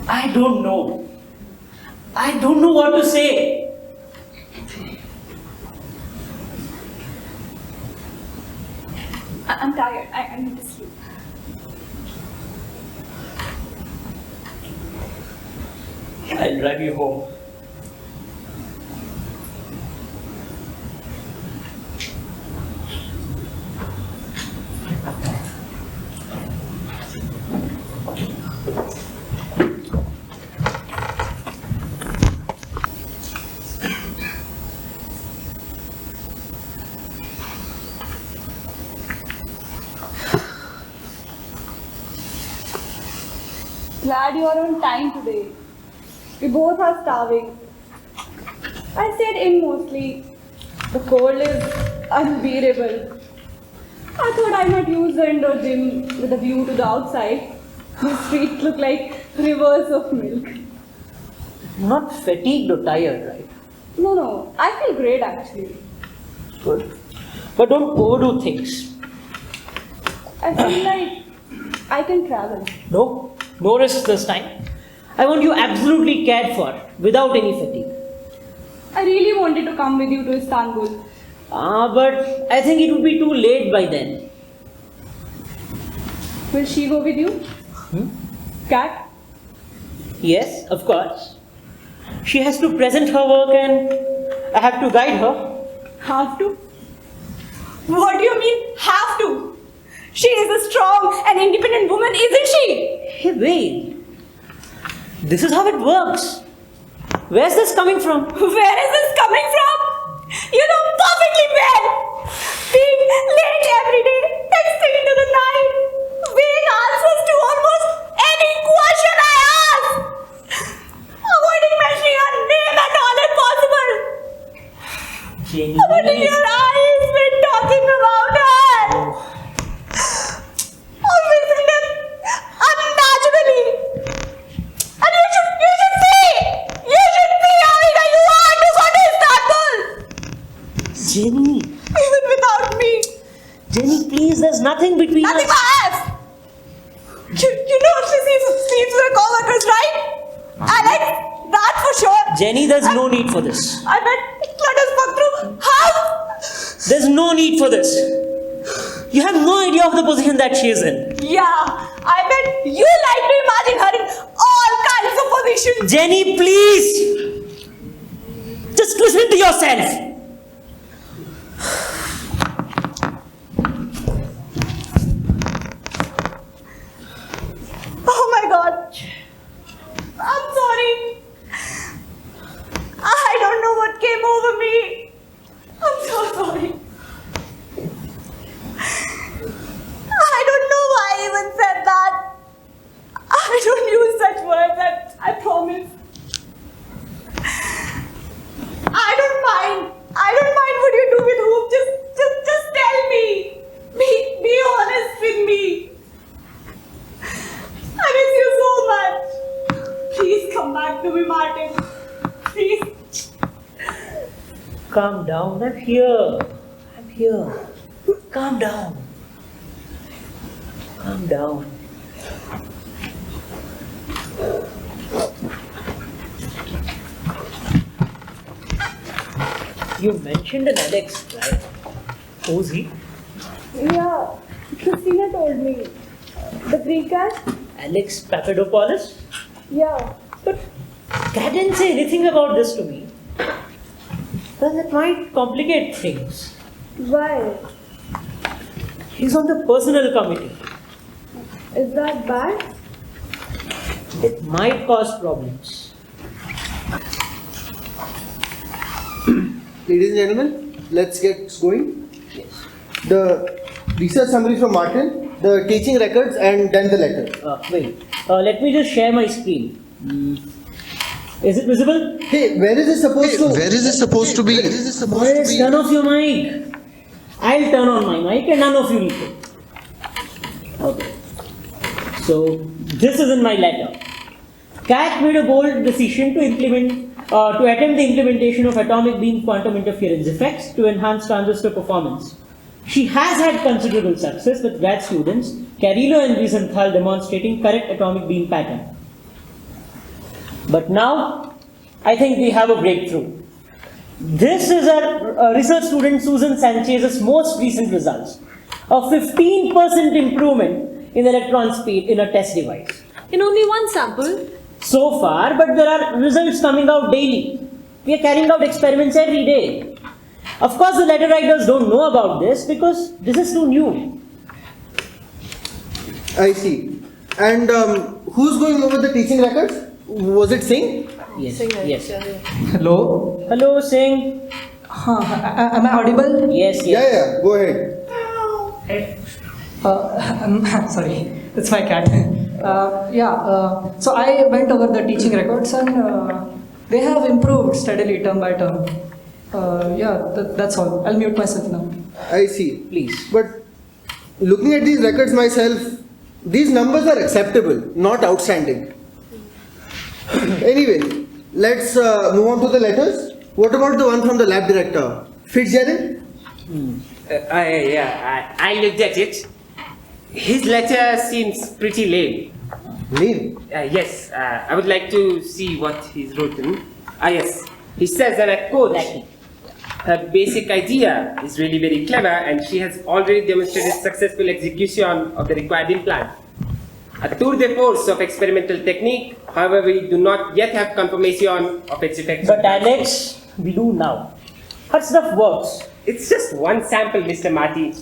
I don't know. I don't know what to say. I'm tired. I need to sleep. I'll drive you home. Glad you are on time today. We both are starving. I stayed in mostly. The cold is unbearable. I thought I might use the indoor gym with a view to the outside. The streets look like rivers of milk. Not fatigued or tired, right? No, I feel great actually. Good. But don't overdo things. I feel like I can travel. No risks this time. I want you absolutely cared for, without any fatigue. I really wanted to come with you to Istanbul. But I think it would be too late by then. Will she go with you? Kat? Yes, of course. She has to present her work and I have to guide her. Have to? What do you mean, have to? She is a strong and independent woman, isn't she? Hey, wait. This is how it works. Where's this coming from? Where is this coming from? You know perfectly well. Being late every day, texting into the night, vague answers to almost any question I ask. Avoiding mentioning her name at all if possible. Jenny. What have your eyes been talking about her? Always unnaturally. And you should see! You should see how eager you are to go to Istanbul! Jenny. Even without me. Jenny, please, there's nothing between Nothing us. but us! You know she sleeps with her co-workers, right? Alex, that for sure. Jenny, there's no need for this. I bet let us walk through. How? There's no need for this. You have no idea of the position that she is in. Yeah, I bet you like to imagine her in all kinds of positions. Jenny, please. Just listen to yourself. promise. I don't mind. I don't mind what you do with whom. Just tell me. Be honest with me. I miss you so much. Please come back to me, Martin. Please. Calm down. I'm here. I'm here. Calm down. Calm down. You mentioned an Alex, right? Who's he? Yeah, Christina told me. The Greek guy? Alex Papadopoulos? Yeah. But Kat didn't say anything about this to me. Well, that might complicate things. Why? He's on the personnel committee. Is that bad? It might cause problems. Ladies and gentlemen, let's get going. Yes. The research summary from Martin, the teaching records, and then the letter. Wait. Let me just share my screen. Is it visible? Hey, where is this supposed to? Where is this supposed to be? Where is this supposed to be? Turn off your mic. I'll turn on my mic and none of you need to. Okay. So, this is in my letter. Kat made a bold decision to attempt the implementation of atomic beam quantum interference effects to enhance transistor performance. She has had considerable success with grad students, Carrillo and Wiesenthal, demonstrating correct atomic beam pattern. But now, I think we have a breakthrough. This is our research student Susan Sanchez's most recent results. A 15% improvement in electron speed in a test device. In only one sample? So far, but there are results coming out daily. We are carrying out experiments every day. Of course, the letter writers don't know about this because this is too new. I see. And who's going over the teaching records? Was it Singh? Yes. Yes. Hello? Hello, Singh. Am I audible? Yes. Yeah. Go ahead. Sorry, it's my cat. So I went over the teaching records and they have improved steadily term by term. That's all. I'll mute myself now. I see. Please. But looking at these records myself, these numbers are acceptable, not outstanding. Anyway, let's move on to the letters. What about the one from the lab director, Fitzgerald? I looked at it. His letter seems pretty lame. Lame? Yes, I would like to see what he's written. Yes, he says, and I quote, her basic idea is really very clever and she has already demonstrated successful execution of the required implant. A tour de force of experimental technique, however, we do not yet have confirmation of its effects. But Alex, we do now. Her stuff works. It's just one sample, Mr. Marty.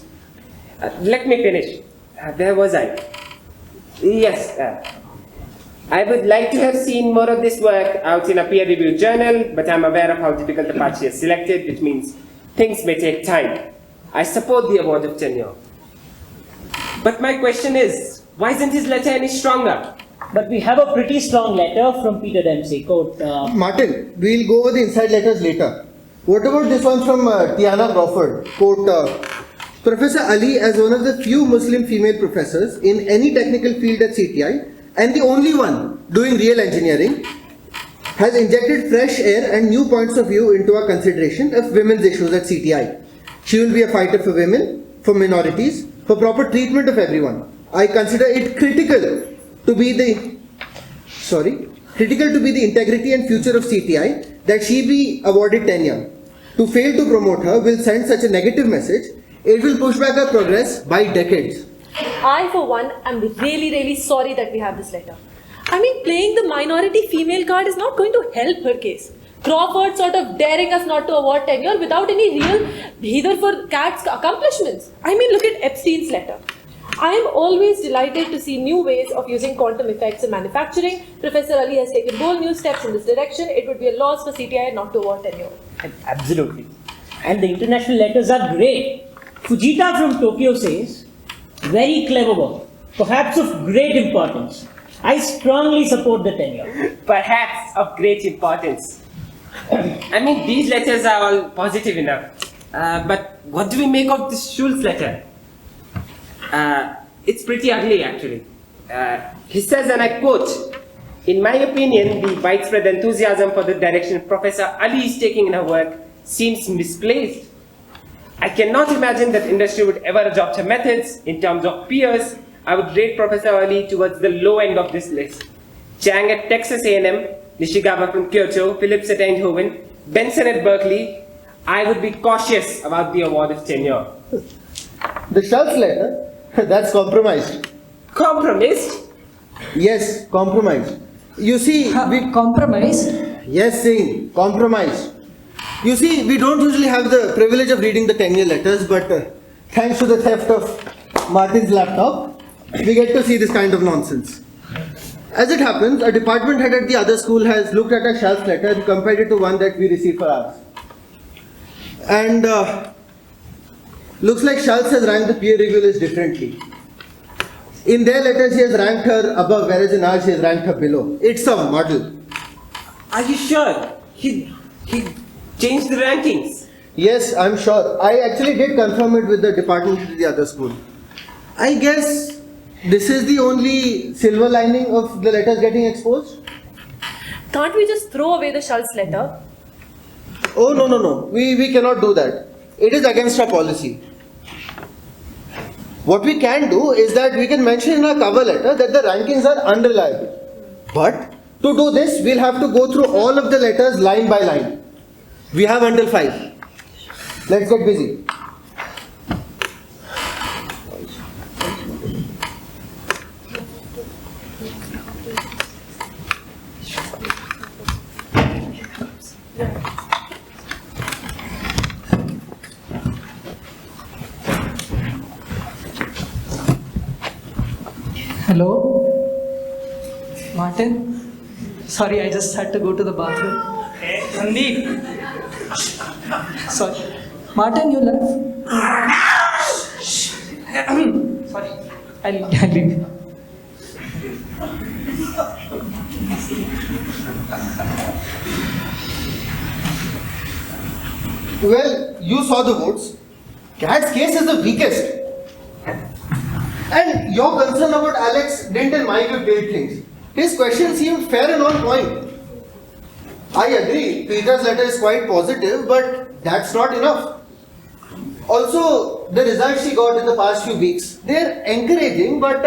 Let me finish. Where was I? Yes. I would like to have seen more of this work out in a peer-reviewed journal, but I'm aware of how difficult the path she has selected, which means things may take time. I support the award of tenure. But my question is, why isn't his letter any stronger? But we have a pretty strong letter from Peter Dempsey. Quote, Martin, we'll go over the inside letters later. What about this one from Tiana Crawford? Quote, Professor Ali, as one of the few Muslim female professors in any technical field at CTI, and the only one doing real engineering, has injected fresh air and new points of view into our consideration of women's issues at CTI. She will be a fighter for women, for minorities, for proper treatment of everyone. I consider it critical to be the integrity and future of CTI that she be awarded tenure. To fail to promote her will send such a negative message. It will push back our progress by decades. I, for one, am really, really sorry that we have this letter. I mean, playing the minority female card is not going to help her case. Crawford sort of daring us not to award tenure without any real breather for Kat's accomplishments. I mean, look at Epstein's letter. I am always delighted to see new ways of using quantum effects in manufacturing. Professor Ali has taken bold new steps in this direction. It would be a loss for CTI not to award tenure. absolutely. And the international letters are great. Fujita from Tokyo says, very clever work, perhaps of great importance. I strongly support the tenure. Perhaps of great importance. I mean, these letters are all positive enough. But what do we make of this Schultz letter? It's pretty ugly, actually. He says, and I quote, "In my opinion, the widespread enthusiasm for the direction Professor Ali is taking in her work seems misplaced. I cannot imagine that industry would ever adopt her methods. In terms of peers, I would rate Professor Ali towards the low end of this list. Chang at Texas A&M, Nishigawa from Kyoto, Phillips at Eindhoven, Benson at Berkeley. I would be cautious about the award of tenure." The Schultz letter, that's compromised. Compromised? Yes, compromised. You see, we... Compromise? Yes, Singh, compromised. You see, we don't usually have the privilege of reading the tenure letters, but thanks to the theft of Martin's laptop, we get to see this kind of nonsense. As it happens, a department head at the other school has looked at a Schultz letter and compared it to one that we received for ours. And looks like Schultz has ranked the peer review list differently. In their letters, he has ranked her above, whereas in ours, he has ranked her below. It's a muddle. Are you sure? He changed the rankings? Yes, I'm sure. I actually did confirm it with the department at the other school. I guess this is the only silver lining of the letters getting exposed. Can't we just throw away the Schultz letter? Oh, no. We cannot do that. It is against our policy. What we can do is that we can mention in our cover letter that the rankings are unreliable. But to do this, we'll have to go through all of the letters line by line. We have until 5. Let's get busy. Hello? Martin? Sorry, I just had to go to the bathroom. Hey, Sandeep. Sorry. Martin, you left? Sorry. I'll leave. Well, you saw the votes. Cat's case is the weakest. And your concern about Alex didn't in my view build things. His question seemed fair and on point. I agree, Peter's letter is quite positive, but that's not enough. Also, the results she got in the past few weeks, they're encouraging, but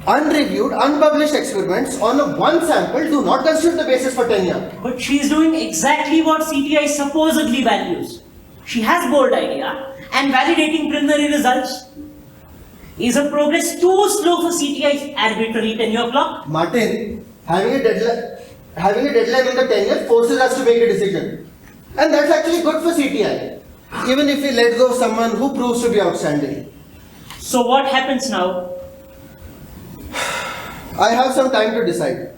unreviewed, unpublished experiments on one sample do not constitute the basis for tenure. But she is doing exactly what CTI supposedly values. She has bold idea and validating preliminary results. Is her progress too slow for CTI's arbitrary tenure clock? Martin, having a deadline in the tenure forces us to make a decision. And that's actually good for CTI, even if we let go of someone who proves to be outstanding. So what happens now? I have some time to decide.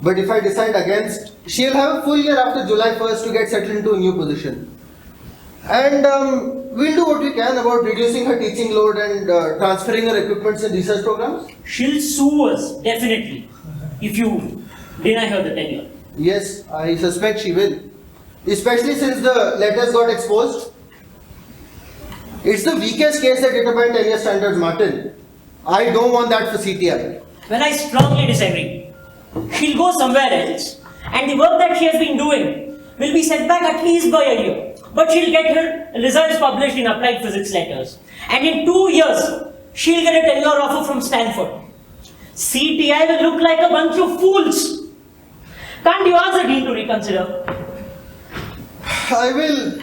But if I decide against, she'll have a full year after July 1st to get settled into a new position. And we'll do what we can about reducing her teaching load and transferring her equipments and research programs. She'll sue us, definitely, if you deny her the tenure. Yes, I suspect she will. Especially since the letters got exposed. It's the weakest case that determined tenure standards, Martin. I don't want that for CTI. Well, I strongly disagree. She'll go somewhere else, and the work that she has been doing will be set back at least by a year. But she'll get her results published in applied physics letters. And in 2 years, she'll get a tenure offer from Stanford. CTI will look like a bunch of fools. Can't you ask the dean to reconsider? I will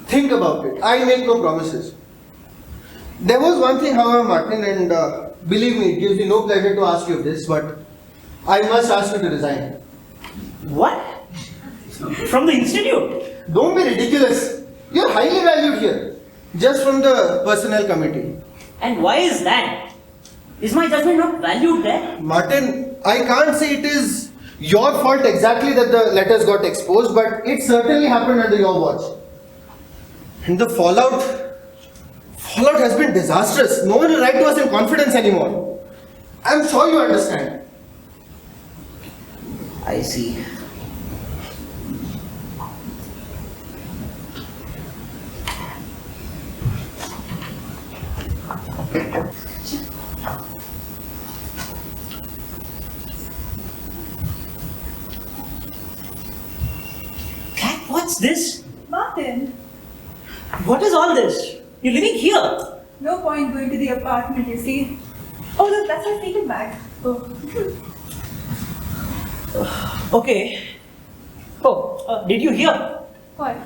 think about it. I make no promises. There was one thing, however, Martin, and believe me, it gives me no pleasure to ask you this, but I must ask you to resign. What? From the institute? Don't be ridiculous. You're highly valued here. Just from the personnel committee. And why is that? Is my judgment not valued there? Martin, I can't say it is your fault exactly that the letters got exposed, but it certainly happened under your watch. And the fallout has been disastrous. No one will write to us in confidence anymore. I'm sure you understand. I see. Kat, what's this? Martin, What is all this? You're living here. no point going to the apartment, you see. Oh, look, that's my sleeping bag. Oh. Okay. Oh, did you hear? What?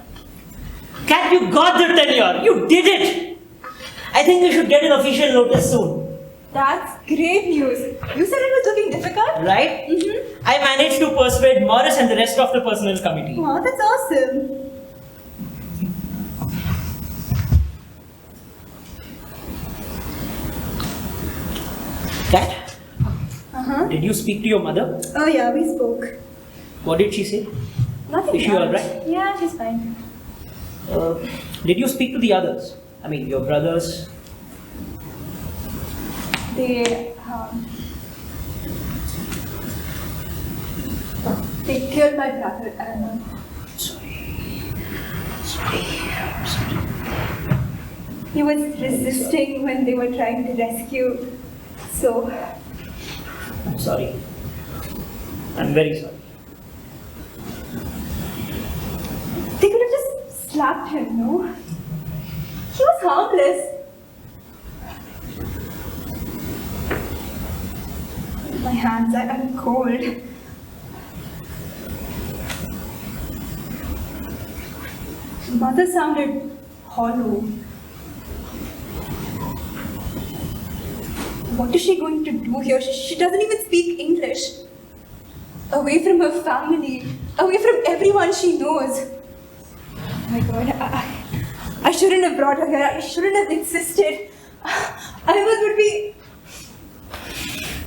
Kat, you got the tenure. You did it. I think you should get an official notice soon. That's great news. You said it was looking difficult? Right? Mm-hmm. I managed to persuade Morris and the rest of the personnel committee. Oh, that's awesome. Kat, Uh-huh. did you speak to your mother? Oh yeah, we spoke. What did she say? Nothing Is she much. alright? Yeah, she's fine. Did you speak to the others? I mean, your brothers? They killed my brother. Sorry. He was resisting when they were trying to rescue. So, I'm sorry. I'm very sorry. they could have just slapped him, no? He was harmless. My hands, I'm cold. Mother sounded hollow. What is she going to do here? She doesn't even speak English. Away from her family, away from everyone she knows. Oh my God, I shouldn't have brought her here. I shouldn't have insisted. Ahmed would be...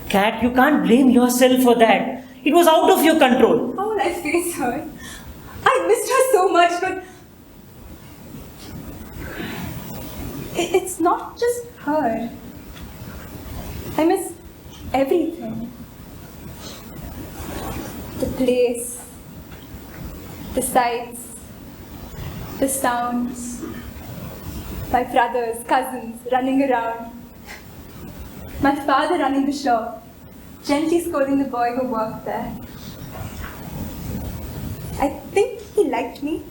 Kat, you can't blame yourself for that. It was out of your control. How will I face her? I missed her so much, but... It's not just her. I miss everything. The place, the sights, the sounds, my brothers, cousins running around, my father running the shop, gently scolding the boy who worked there. I think he liked me.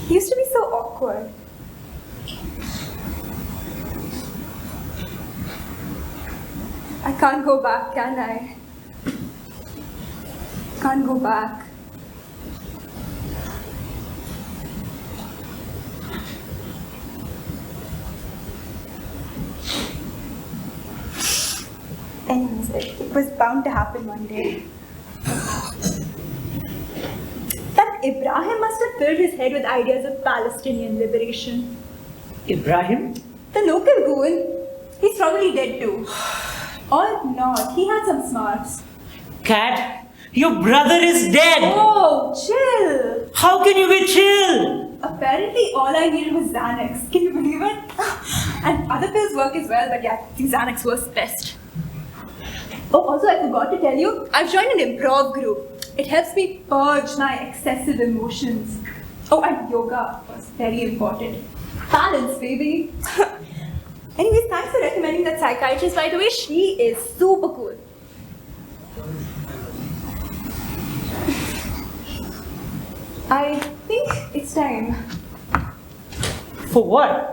He used to be so awkward. I can't go back, can I? Can't go back. Anyways, it was bound to happen one day. That Ibrahim must have filled his head with ideas of Palestinian liberation. Ibrahim? The local goon, he's probably dead too. Or not, he had some smarts. Kat, your brother is dead! Oh, chill! How can you be chill? Apparently all I needed was Xanax, can you believe it? And other pills work as well, but yeah, I think Xanax works best. Oh, also I forgot to tell you, I've joined an improv group. It helps me purge my excessive emotions. Oh, and yoga was very important. Balance, baby. Anyways, thanks for recommending that psychiatrist, by the way. She is super cool. I think it's time. For what?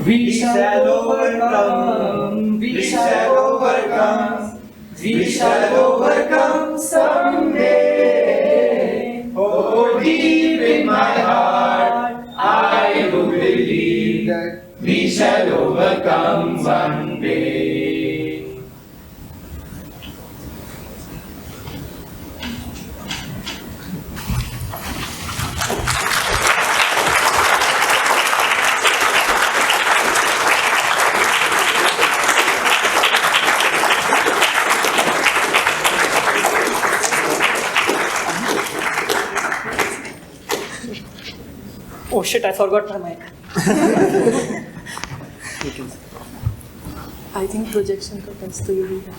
We shall overcome, we shall overcome, we shall overcome someday. Oh, deep in my heart, I do believe that we shall overcome one day. Oh shit, I forgot my mic. I think projection का test तो यही है.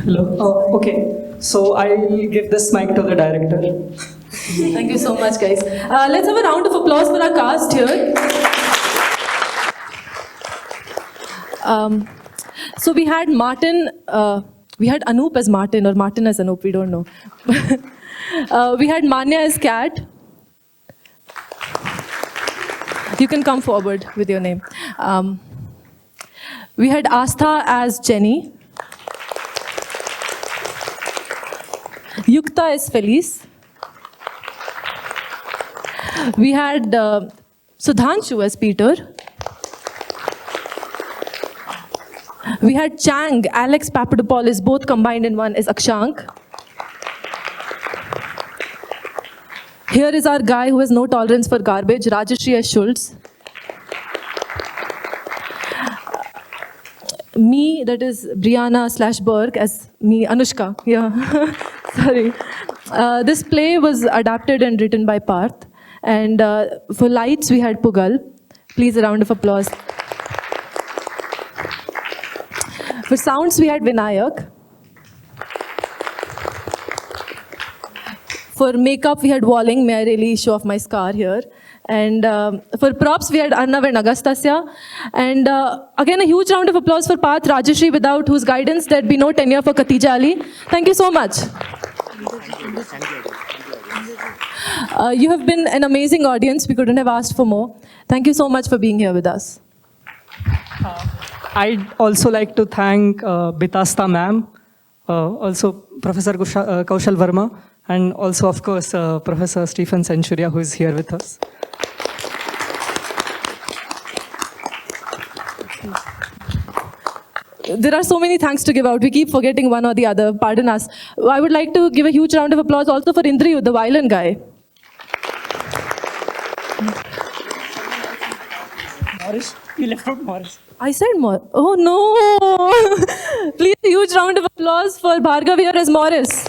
Hello. Okay. So I'll give this mic to the director. Thank you so much, guys. Let's have a round of applause for our cast here. So we had Martin, we had Anoop as Martin or Martin as Anoop, we don't know. We had Manya as Cat. You can come forward with your name. We had Astha as Jenny. Yukta as Felice. We had Sudhanshu as Peter. We had Chang, Alex Papadopoulos, both combined in one as Akshank. Here is our guy who has no tolerance for garbage, Rajashri as Schultz. Me, that is Brianna/Burke as me, Anushka. Yeah, sorry. This play was adapted and written by Parth. And for lights, we had Pugal. Please, a round of applause. For sounds, we had Vinayak. For makeup, we had Walling. May I really show off my scar here? And for props, we had Arnav and Agastasya. And again, a huge round of applause for Parth Rajashri, without whose guidance, there'd be no tenure for Khatija Ali. Thank you so much. You have been an amazing audience. We couldn't have asked for more. Thank you so much for being here with us. I'd also like to thank Bitasta ma'am, also Professor Kaushal Verma, and also, of course, Professor Stephen Senturia, who is here with us. There are so many thanks to give out. We keep forgetting one or the other. Pardon us. I would like to give a huge round of applause also for Indriyu, the violin guy. Morris, you left out Morris. I said more. Oh no! Please, a huge round of applause for Bhargav here as Morris.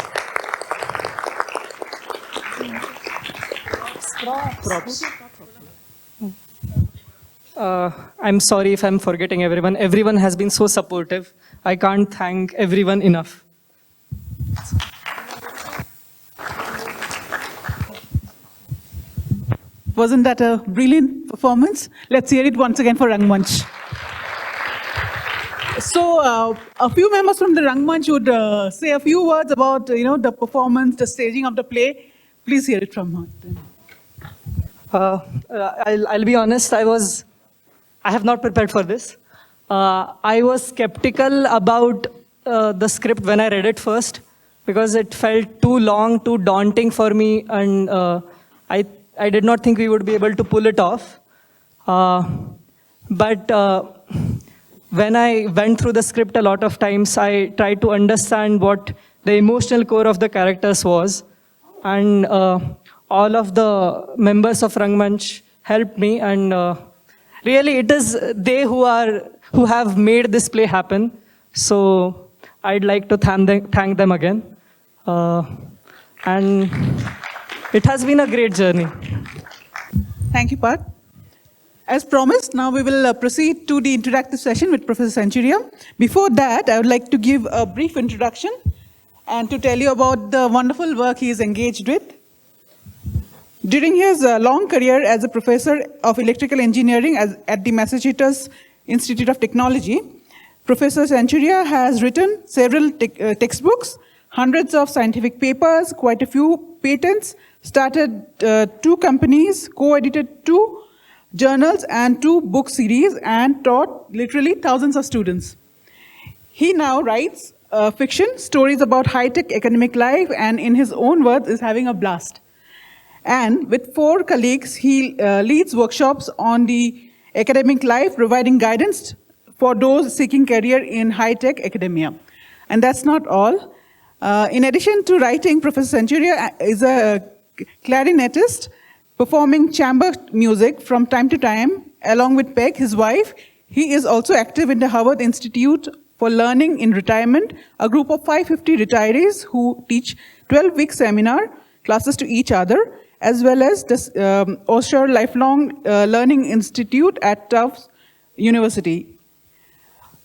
I'm sorry if I'm forgetting everyone. Everyone has been so supportive. I can't thank everyone enough. Wasn't that a brilliant performance? Let's hear it once again for Rangmanch. So a few members from the Rangmanch would say a few words about the performance, the staging of the play. Please hear it from her. I'll be honest, I have not prepared for this. I was skeptical about the script when I read it first, because it felt too long, too daunting for me, and I did not think we would be able to pull it off. But when I went through the script a lot of times, I tried to understand what the emotional core of the characters was. And all of the members of Rangmanch helped me, and really it is they who have made this play happen. So I'd like to thank them again. And it has been a great journey. Thank you, Parth. As promised, now we will proceed to the interactive session with Professor Senturia. Before that, I would like to give a brief introduction and to tell you about the wonderful work he is engaged with. During his long career as a professor of electrical engineering at the Massachusetts Institute of Technology, Professor Senturia has written several textbooks, hundreds of scientific papers, quite a few patents, started 2 companies, co-edited 2 journals and 2 book series, and taught literally thousands of students. He now writes fiction, stories about high-tech academic life, and in his own words is having a blast. And with 4 colleagues, he leads workshops on the academic life, providing guidance for those seeking career in high-tech academia. And that's not all. In addition to writing, Professor Senturia is a clarinetist, performing chamber music from time to time, along with Peg, his wife. He is also active in the Harvard Institute for Learning in Retirement, a group of 550 retirees who teach 12-week seminar classes to each other, as well as the Osher Lifelong Learning Institute at Tufts University.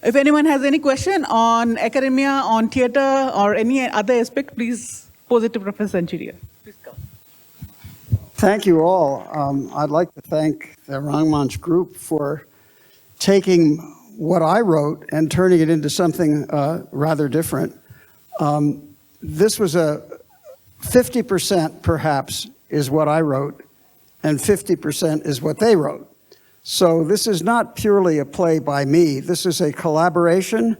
If anyone has any question on academia, on theatre, or any other aspect, please pose it to Professor Senturia. Please come. Thank you all. I'd like to thank the Rangmanch group for taking what I wrote and turning it into something rather different. This was a 50% perhaps is what I wrote, and 50% is what they wrote. So this is not purely a play by me. This is a collaboration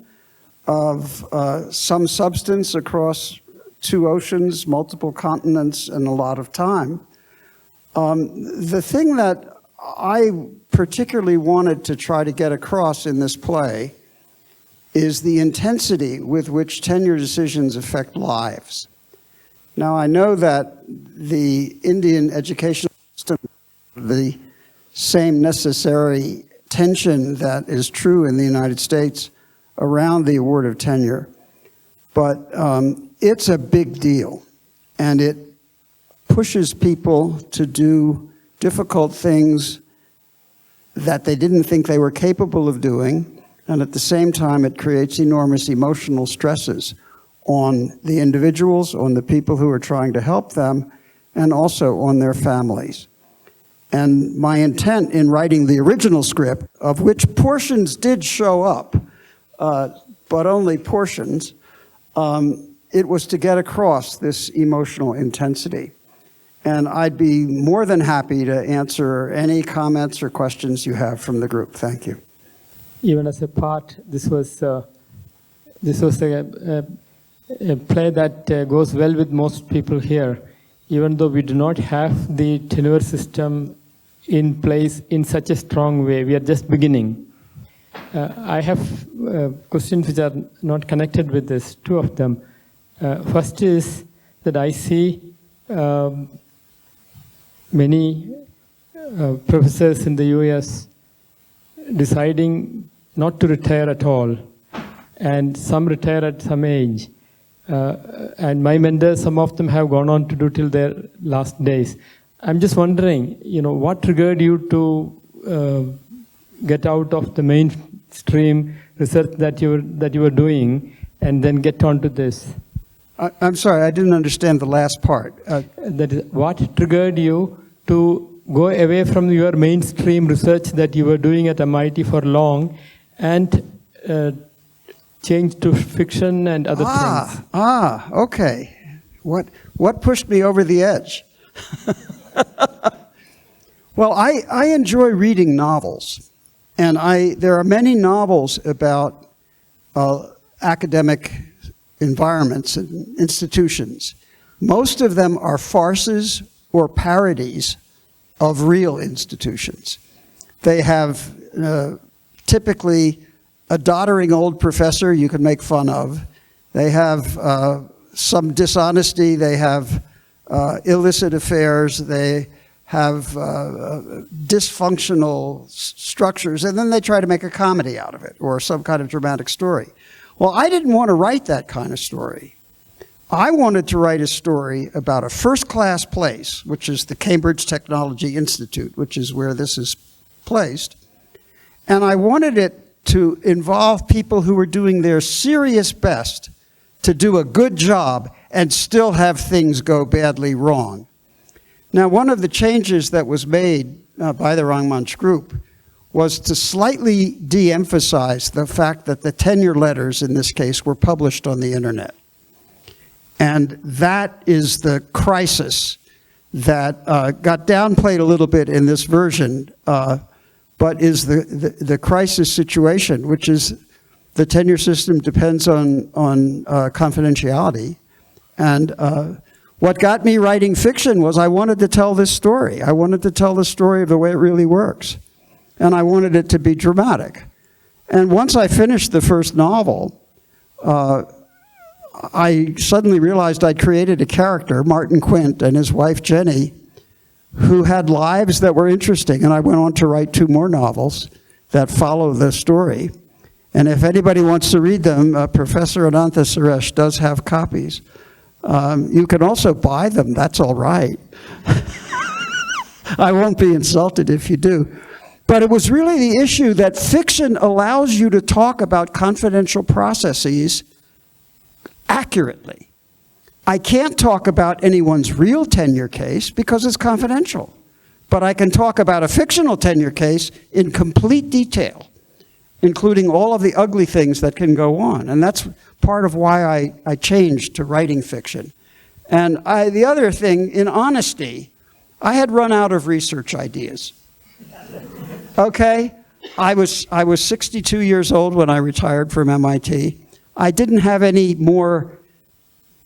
of some substance across 2 oceans, multiple continents, and a lot of time. The thing that I particularly wanted to try to get across in this play is the intensity with which tenure decisions affect lives. Now, I know that the Indian educational system, the same necessary tension that is true in the United States around the award of tenure, but it's a big deal, and it pushes people to do difficult things that they didn't think they were capable of doing, and at the same time it creates enormous emotional stresses on the individuals, on the people who are trying to help them, and also on their families. And my intent in writing the original script, of which portions did show up, but only portions, it was to get across this emotional intensity. And I'd be more than happy to answer any comments or questions you have from the group. Thank you. Even as a part, this was a play that goes well with most people here, even though we do not have the tenure system in place in such a strong way. We are just beginning. I have questions which are not connected with this, 2 of them. First is that I see many professors in the US deciding not to retire at all, and some retire at some age. And my mentors, some of them have gone on to do till their last days. I'm just wondering, what triggered you to get out of the mainstream research that you were doing and then get onto this? I'm sorry, I didn't understand the last part. That is, what triggered you to go away from your mainstream research that you were doing at MIT for long and change to fiction and other things? Okay. What pushed me over the edge? Well, I enjoy reading novels, and there are many novels about academic environments and institutions. Most of them are farces or parodies of real institutions. They have typically a doddering old professor you can make fun of. They have some dishonesty. They have illicit affairs. They have dysfunctional structures, and then they try to make a comedy out of it or some kind of dramatic story. Well, I didn't want to write that kind of story. I wanted to write a story about a first-class place, which is the Cambridge Technology Institute, which is where this is placed. And I wanted it to involve people who were doing their serious best to do a good job and still have things go badly wrong. Now, one of the changes that was made by the Rangmanch group was to slightly de-emphasize the fact that the tenure letters in this case were published on the internet. And that is the crisis that got downplayed a little bit in this version, but is the crisis situation, which is the tenure system depends on confidentiality. And what got me writing fiction was I wanted to tell this story. I wanted to tell the story of the way it really works. And I wanted it to be dramatic. And once I finished the first novel, I suddenly realized I'd created a character, Martin Quint, and his wife Jenny, who had lives that were interesting. And I went on to write 2 more novels that follow the story. And if anybody wants to read them, Professor Anantha Suresh does have copies. You can also buy them, that's all right. I won't be insulted if you do. But it was really the issue that fiction allows you to talk about confidential processes accurately. I can't talk about anyone's real tenure case because it's confidential. But I can talk about a fictional tenure case in complete detail, including all of the ugly things that can go on. And that's part of why I changed to writing fiction. And the other thing, in honesty, I had run out of research ideas. Okay? I was 62 years old when I retired from MIT. I didn't have any more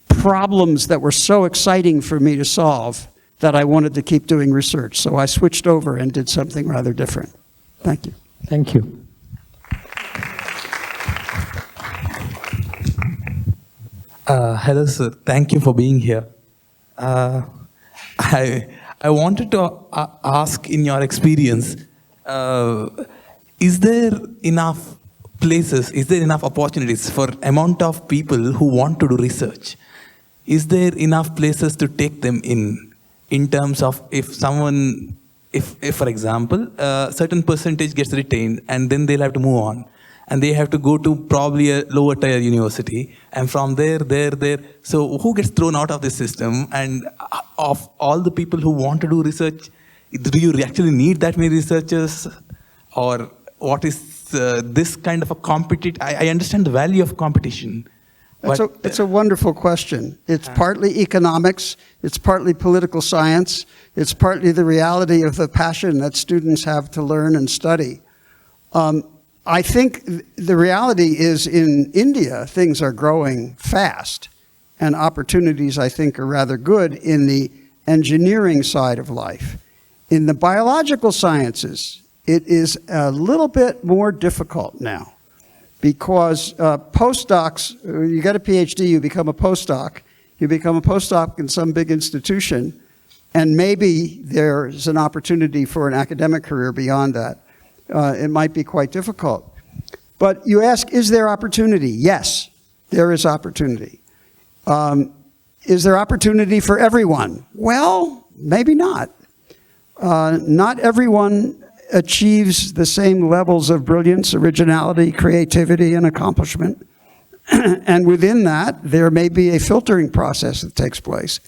problems that were so exciting for me to solve that I wanted to keep doing research. So I switched over and did something rather different. Thank you. Thank you. Hello, sir. Thank you for being here. I wanted to ask, in your experience, is there enough places, is there enough opportunities for amount of people who want to do research? Is there enough places to take them in terms of if someone, if for example, a certain percentage gets retained and then they'll have to move on and they have to go to probably a lower tier university, and from there, so who gets thrown out of the system? And of all the people who want to do research, do you actually need that many researchers? Or what is this kind of a competition? I understand the value of competition. It's a wonderful question. It's partly economics, it's partly political science, it's partly the reality of the passion that students have to learn and study. I think the reality is in India, things are growing fast, and opportunities, I think, are rather good in the engineering side of life. In the biological sciences, it is a little bit more difficult now, because postdocs, you get a PhD, you become a postdoc. You become a postdoc in some big institution, and maybe there's an opportunity for an academic career beyond that. It might be quite difficult. But you ask, is there opportunity? Yes, there is opportunity. Is there opportunity for everyone? Well, maybe not. Not everyone achieves the same levels of brilliance, originality, creativity, and accomplishment. And within that, there may be a filtering process that takes place.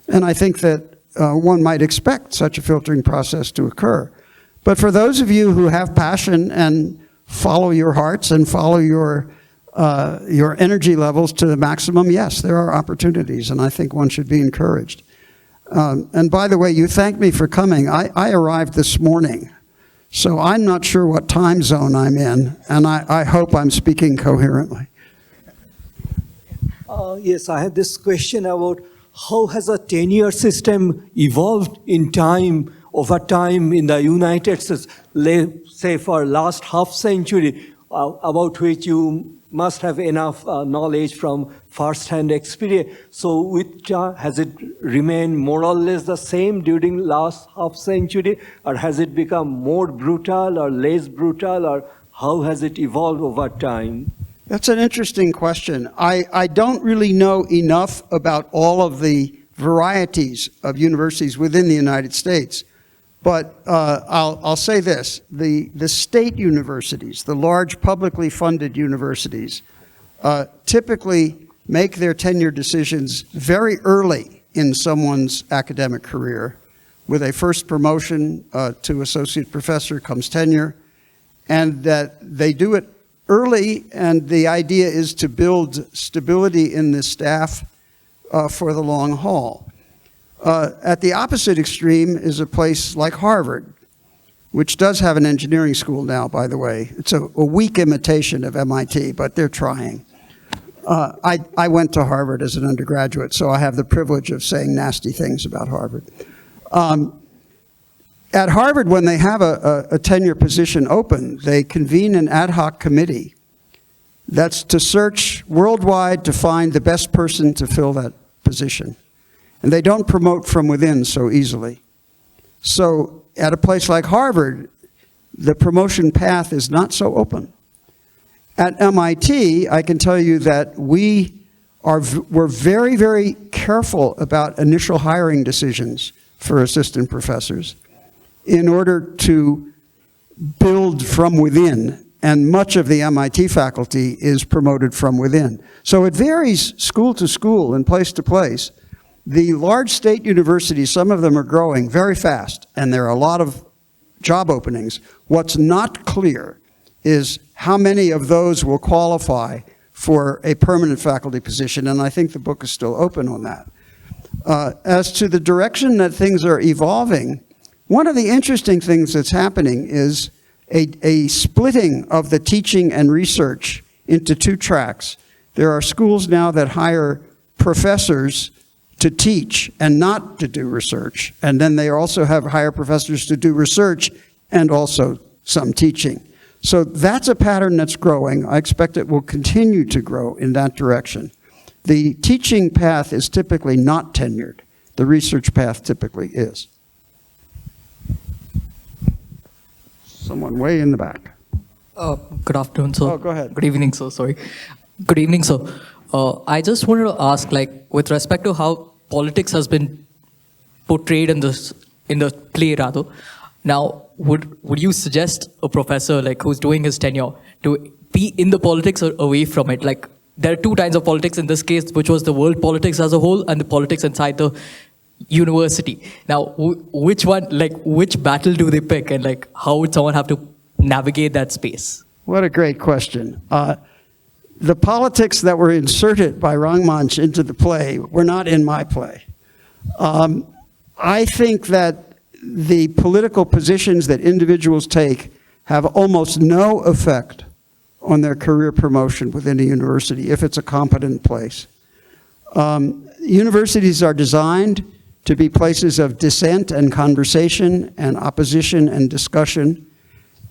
And I think that one might expect such a filtering process to occur. But for those of you who have passion and follow your hearts and follow your energy levels to the maximum, yes, there are opportunities, and I think one should be encouraged. And by the way, you thanked me for coming. I arrived this morning, so I'm not sure what time zone I'm in, and I hope I'm speaking coherently. Yes, I have this question about how has a tenure system evolved in time, over time in the United States, let's say for last half century, about which you must have enough knowledge from first-hand experience. So has it remained more or less the same during last half century, or has it become more brutal or less brutal, or how has it evolved over time? That's an interesting question. I don't really know enough about all of the varieties of universities within the United States. But I'll say this, the state universities, the large publicly funded universities, typically make their tenure decisions very early in someone's academic career. With a first promotion to associate professor comes tenure, and that they do it early, and the idea is to build stability in the staff for the long haul. At the opposite extreme is a place like Harvard, which does have an engineering school now, by the way. It's a weak imitation of MIT, but they're trying. I went to Harvard as an undergraduate, so I have the privilege of saying nasty things about Harvard. At Harvard, when they have a tenure position open, they convene an ad hoc committee that's to search worldwide to find the best person to fill that position. And they don't promote from within so easily. So at a place like Harvard, the promotion path is not so open. At MIT, I can tell you that we were very, very careful about initial hiring decisions for assistant professors in order to build from within, and much of the MIT faculty is promoted from within. So it varies school to school and place to place. The large state universities, some of them are growing very fast, and there are a lot of job openings. What's not clear is how many of those will qualify for a permanent faculty position, and I think the book is still open on that. As to the direction that things are evolving, one of the interesting things that's happening is a splitting of the teaching and research into two tracks. There are schools now that hire professors to teach and not to do research, and then they also hire professors to do research and also some teaching. So that's a pattern that's growing. I expect it will continue to grow in that direction. The teaching path is typically not tenured. The research path typically is. Someone way in the back. Good afternoon, sir. Oh, go ahead. Good evening, sir. Sorry. Good evening, sir. I just wanted to ask, like, with respect to how politics has been portrayed in the play, rather. Now, would you suggest a professor like who's doing his tenure to be in the politics or away from it? Like, there are two kinds of politics in this case, which was the world politics as a whole and the politics inside the university. Now, which one, like, which battle do they pick, and like, how would someone have to navigate that space? What a great question. The politics that were inserted by Rangmanch into the play were not in my play. I think that the political positions that individuals take have almost no effect on their career promotion within a university if it's a competent place. Universities are designed to be places of dissent and conversation and opposition and discussion,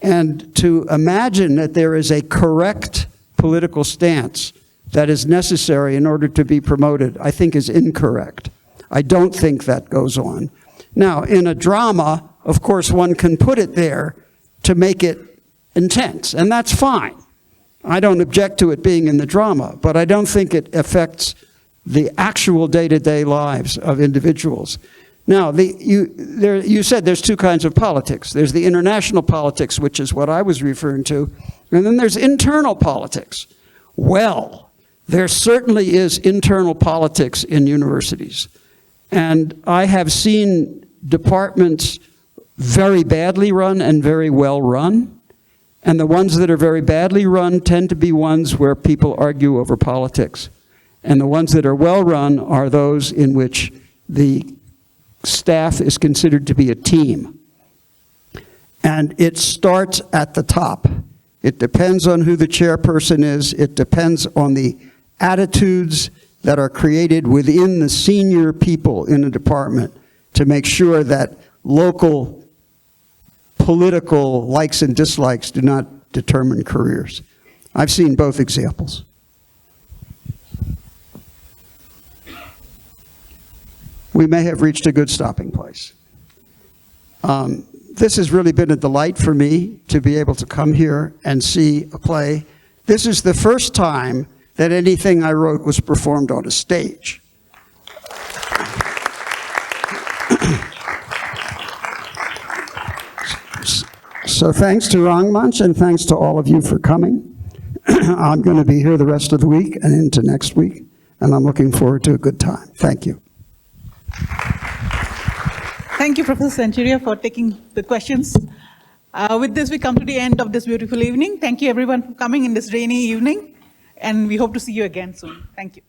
and to imagine that there is a correct political stance that is necessary in order to be promoted, I think is incorrect. I don't think that goes on. Now, in a drama, of course, one can put it there to make it intense, and that's fine. I don't object to it being in the drama, but I don't think it affects the actual day-to-day lives of individuals. Now, you said there's two kinds of politics. There's the international politics, which is what I was referring to, and then there's internal politics. Well, there certainly is internal politics in universities. And I have seen departments very badly run and very well run. And the ones that are very badly run tend to be ones where people argue over politics. And the ones that are well run are those in which the staff is considered to be a team. And it starts at the top. It depends on who the chairperson is. It depends on the attitudes that are created within the senior people in a department to make sure that local political likes and dislikes do not determine careers. I've seen both examples. We may have reached a good stopping place. This has really been a delight for me to be able to come here and see a play. This is the first time that anything I wrote was performed on a stage. So thanks to Rangmanch and thanks to all of you for coming. I'm going to be here the rest of the week and into next week, and I'm looking forward to a good time. Thank you. Thank you, Professor Senturia, for taking the questions. With this, we come to the end of this beautiful evening. Thank you, everyone, for coming in this rainy evening, and we hope to see you again soon. Thank you.